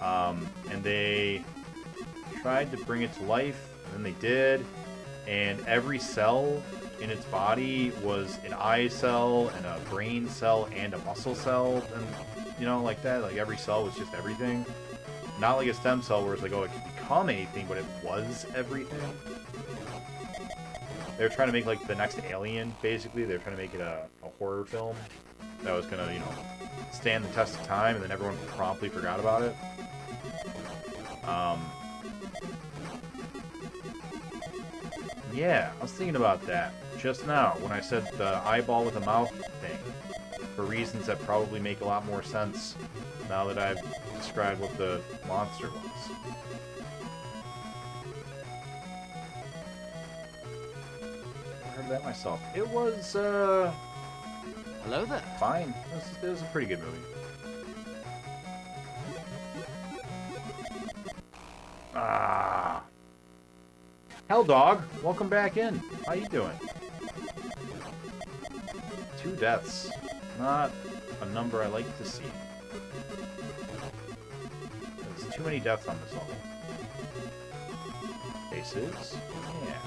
and they tried to bring it to life, and then they did. And every cell in its body was an eye cell and a brain cell and a muscle cell, and you know, like that. Like every cell was just everything. Not like a stem cell where it's like, oh, it could become anything, but it was everything. They were trying to make like the next Alien, basically. They were trying to make it a horror film that was gonna, you know, stand the test of time, and then everyone promptly forgot about it. Yeah, I was thinking about that just now when I said the eyeball with a mouth thing, for reasons that probably make a lot more sense now that I've described what the monster was. I heard that myself. It was, Hello there. fine. It was a pretty good movie. Ah. Hell Dog, welcome back in. How you doing? 2 deaths. Not a number I like to see. There's too many deaths on this level. Faces. Yeah.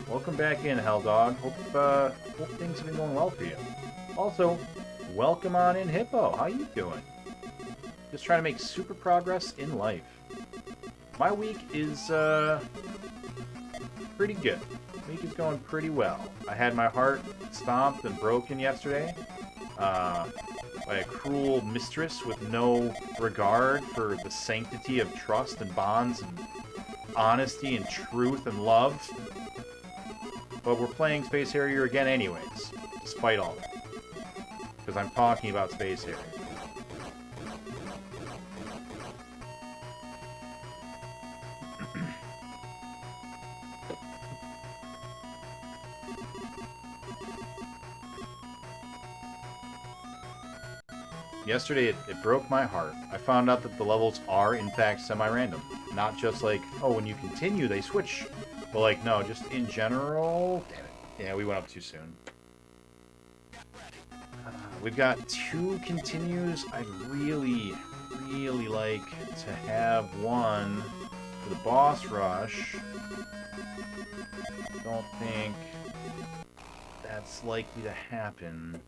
Welcome back in, Hell Dog. Hope things have been going well for you. Also, welcome on in, Hippo. How you doing? Just trying to make super progress in life. My week is, pretty good. Week is going pretty well. I had my heart stomped and broken yesterday by a cruel mistress with no regard for the sanctity of trust and bonds and honesty and truth and love. But we're playing Space Harrier again anyways, despite all that. Because I'm talking about Space Harrier. Yesterday, it broke my heart. I found out that the levels are, in fact, semi-random. Not just like, oh, when you continue, they switch. But, like, no, just in general... Damn it. Yeah, we went up too soon. We've got 2 continues. I'd really, really like to have one for the boss rush. Don't think that's likely to happen.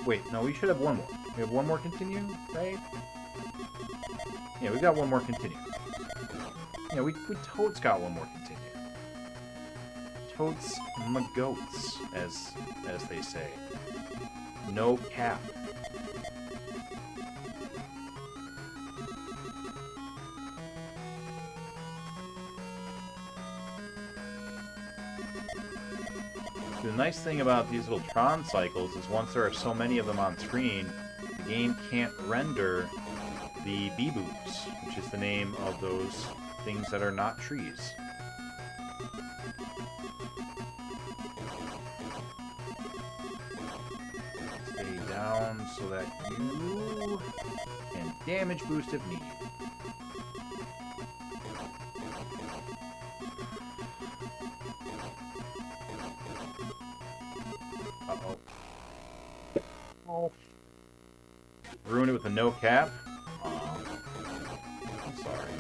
Wait, no, we should have one more. We have one more continue, right? Yeah, we got one more continue. Yeah, we totes got one more continue. Totes my goats, as they say. No cap. The nice thing about these little Tron cycles is once there are so many of them on screen, the game can't render the bee-boos, which is the name of those things that are not trees. Stay down so that you can damage boost if needed. Oh. Ruined it with a no cap? I'm sorry.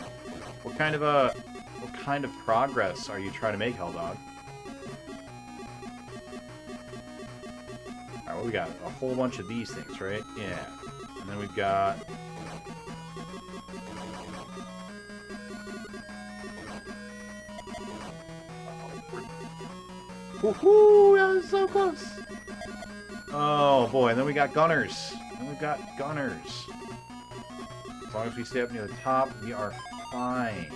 What kind of progress are you trying to make, Helldog? Alright, what we got? A whole bunch of these things, right? Yeah. And then we've got... Woohoo! That was so close! Oh boy, and then we got gunners. And we've got gunners. As long as we stay up near the top, we are fine.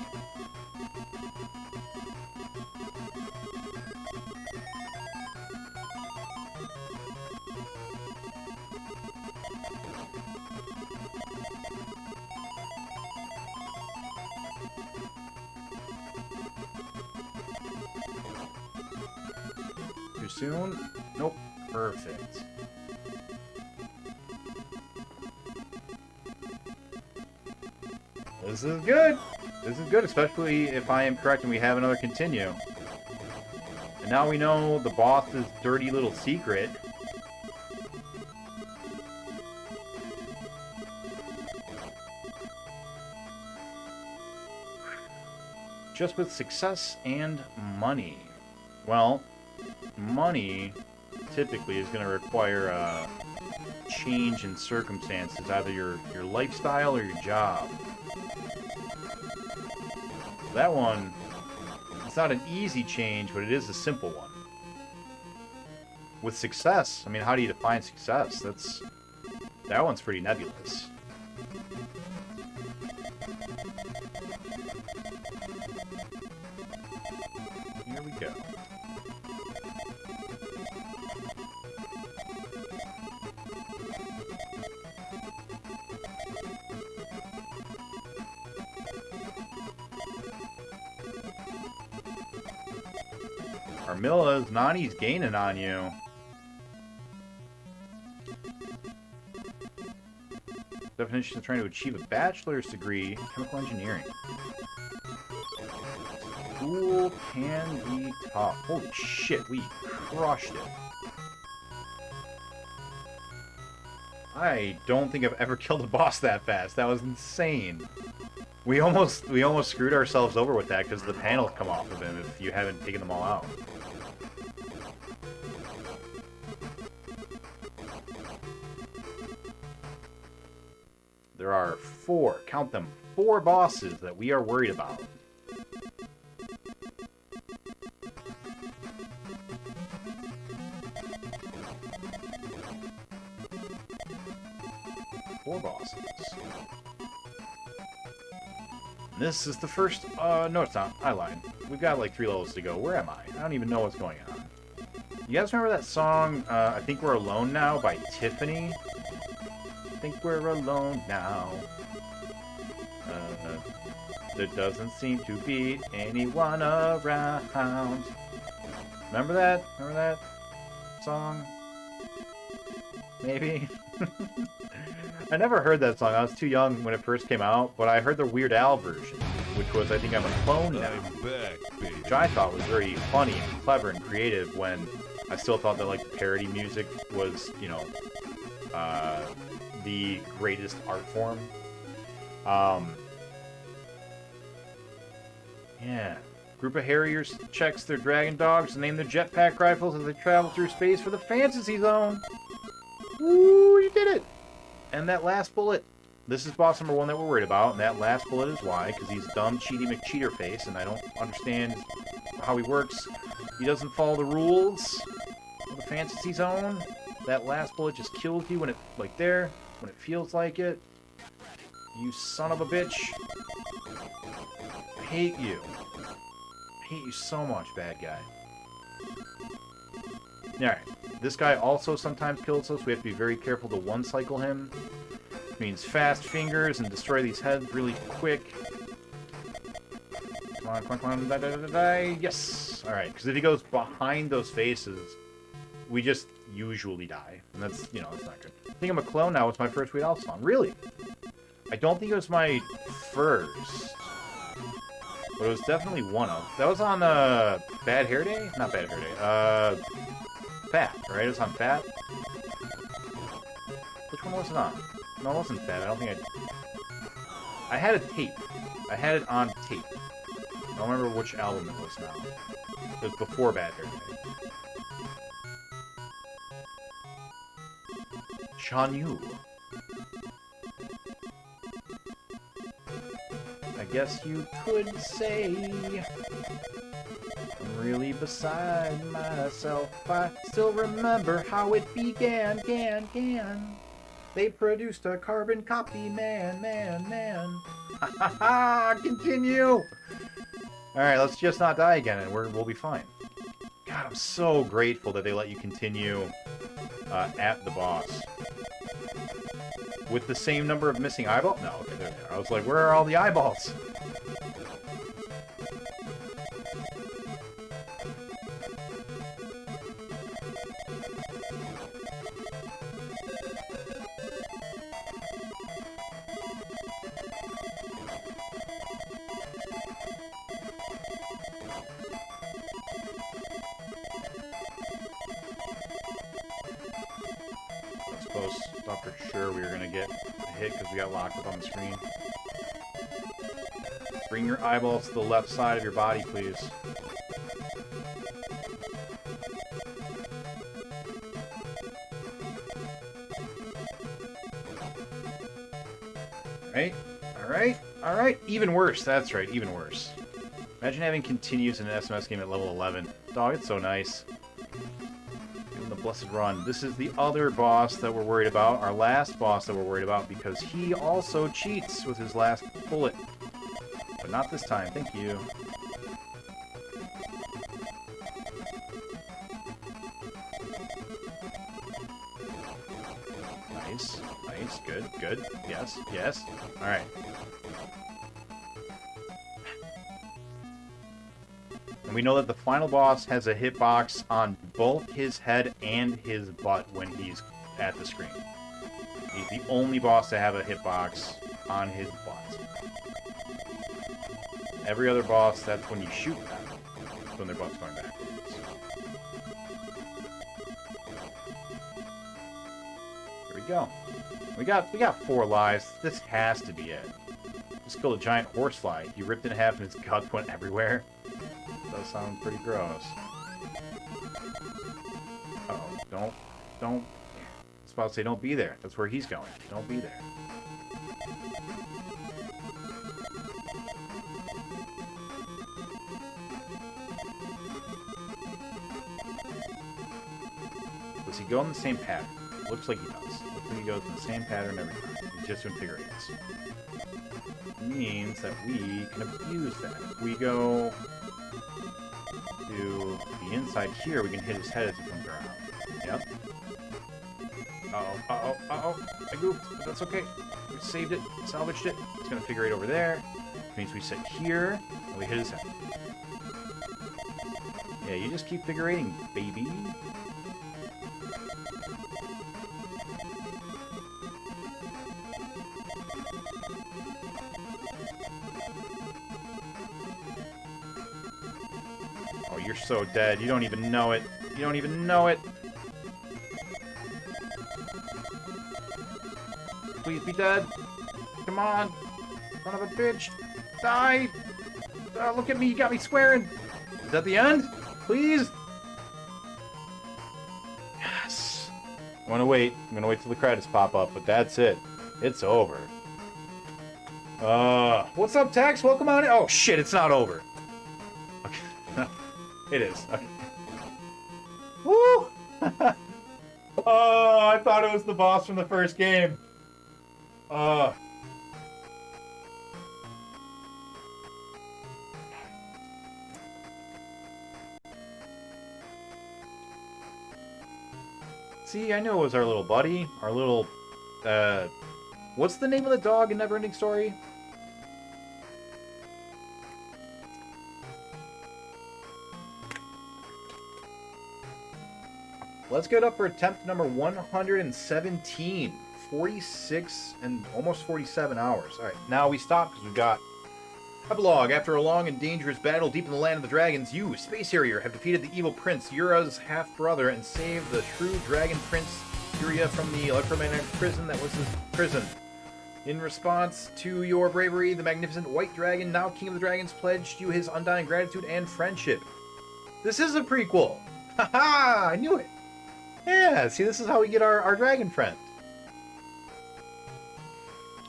Too soon? Nope. Perfect. This is good. This is good, especially if I am correct and we have another continue. And now we know the boss's dirty little secret. Just with success and money. Well, money typically is going to require a change in circumstances, either your lifestyle or your job. That one, it's not an easy change, but it is a simple one. With success, I mean, how do you define success? That one's pretty nebulous. Here we go. Armilla's, Nani's gaining on you. Definition of trying to achieve a bachelor's degree in chemical engineering. School can be tough. Holy shit, we crushed it. I don't think I've ever killed a boss that fast. That was insane. We almost screwed ourselves over with that because the panels come off of him if you haven't taken them all out. There are 4, count them, 4 bosses that we are worried about. Four bosses. This is the first, no it's not, I lied. We've got like 3 levels to go. Where am I? I don't even know what's going on. You guys remember that song, I Think We're Alone Now by Tiffany? I think we're alone now. There doesn't seem to be anyone around. Remember that? Remember that song? Maybe? I never heard that song. I was too young when it first came out, but I heard the Weird Al version, which was, I think I'm a clone now. I'm back, baby. Which I thought was very funny and clever and creative when I still thought that, like, the parody music was, you know, the greatest art form. Yeah. Group of Harriers checks their dragon dogs and name their jetpack rifles as they travel through space for the Fantasy Zone. Woo, you did it! And that last bullet. This is boss number 1 that we're worried about, and that last bullet is why, because he's dumb, cheaty McCheaterface, and I don't understand how he works. He doesn't follow the rules of the Fantasy Zone. That last bullet just kills you when it, like there, when it feels like it. You son of a bitch. I hate you. I hate you so much, bad guy. Alright, this guy also sometimes kills us. We have to be very careful to one-cycle him. It means fast fingers and destroy these heads really quick. Come on, come on, come on. Die, die, die, die. Yes! Alright, because if he goes behind those faces, we just usually die. And that's, you know, that's not good. I think I'm a clone now. It's my first Weird Al song. Really? I don't think it was my first. But it was definitely one of. That was on Bad Hair Day? Not Bad Hair Day. Fat, right? It was on Fat? Which one was it on? No, it wasn't Fat. I don't think I had a tape. I had it on tape. I don't remember which album it was now. It was before Bad Hair Day. Chanyu. I guess you could say I'm really beside myself. I still remember how it began, gan. They produced a carbon copy, man. Ha ha ha! Continue! Alright, let's just not die again and we'll be fine. God, I'm so grateful that they let you continue at the boss. With the same number of missing eyeballs? No, okay, there they are. I was like, where are all the eyeballs? Thought for sure we were gonna get a hit because we got locked up on the screen. Bring your eyeballs to the left side of your body, please. Alright. Even worse. That's right, even worse. Imagine having continues in an SMS game at level 11. Dog, it's so nice. The Blessed Run. This is the other boss that we're worried about, our last boss that we're worried about, because he also cheats with his last bullet. But not this time, thank you. Nice, good, yes. Alright. And we know that the final boss has a hitbox on both his head and his butt when he's at the screen. He's the only boss to have a hitbox on his butt. Every other boss, that's when you shoot them. That's when their butt's going backwards. Here we go. We got 4 lives. This has to be it. Just killed a giant horsefly. He ripped in half and his guts went everywhere. Does sound pretty gross. Uh-oh, don't. I was about to say don't be there. That's where he's going. Don't be there. Does he go in the same pattern? Looks like he does. Looks like he goes in the same pattern every time. He's just doing figure eights. Means that we can abuse that. If we go to the inside here, we can hit his head as he comes around. Yep. Uh-oh. I goofed, but that's okay. We saved it, salvaged it. It's gonna figure eight over there. Which means we sit here, and we hit his head. Yeah, you just keep figure eighting, baby. Oh, you're so dead. You don't even know it. You don't even know it. Please be dead. Come on. Son of a bitch. Die. Look at me. You got me swearing. Is that the end? Please? Yes. I'm gonna wait. I'm gonna wait till the credits pop up, but that's it. It's over. What's up, Tex? Welcome on in. Oh, shit. It's not over. Okay. It is. Okay. Woo! Oh, I thought it was the boss from the first game. See, I knew it was our little buddy. Our little, what's the name of the dog in Neverending Story? Let's get up for attempt number 117. 46 and almost 47 hours. Alright, now we stop because we've got epilogue. After a long and dangerous battle deep in the land of the dragons, you, Space Harrier, have defeated the evil prince, Yura's half-brother, and saved the true dragon prince, Yuria, from the electromagnetic prison that was his prison. In response to your bravery, the magnificent white dragon, now king of the dragons, pledged you his undying gratitude and friendship. This is a prequel! Haha! I knew it! Yeah, see, this is how we get our dragon friend.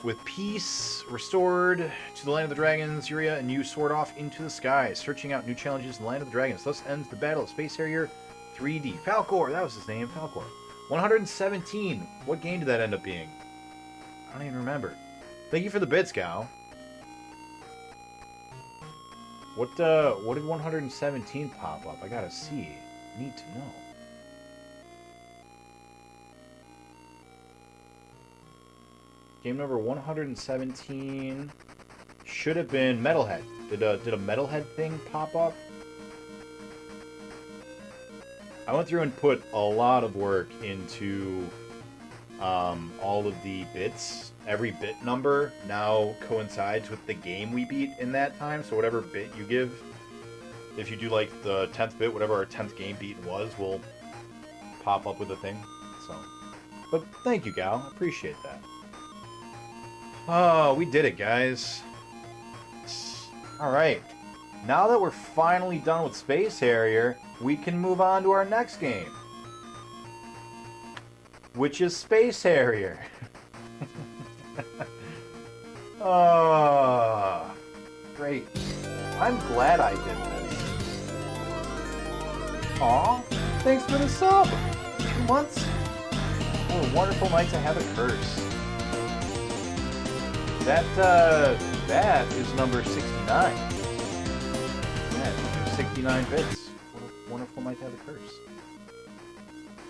With peace restored to the land of the dragons, Yuria and you soared off into the skies, searching out new challenges in the land of the dragons. Thus ends the battle of Space Harrier 3D. Falcor, that was his name, Falcor. 117. What game did that end up being? I don't even remember. Thank you for the bits, Gal. What did 117 pop up? I gotta see. Need to know. Game number 117 should have been Metalhead. Did a Metalhead thing pop up? I went through and put a lot of work into all of the bits. Every bit number now coincides with the game we beat in that time. So whatever bit you give, if you do like the 10th bit, whatever our 10th game beat was, will pop up with a thing. So, but thank you, Gal. Appreciate that. Oh, we did it, guys. Alright. Now that we're finally done with Space Harrier, we can move on to our next game. Which is Space Harrier. Oh, great. I'm glad I did this. Aw, thanks for the sub. 2 months? What a wonderful night to have a curse. That is number 69. Yeah, 69 bits. What a wonderful night to have a curse.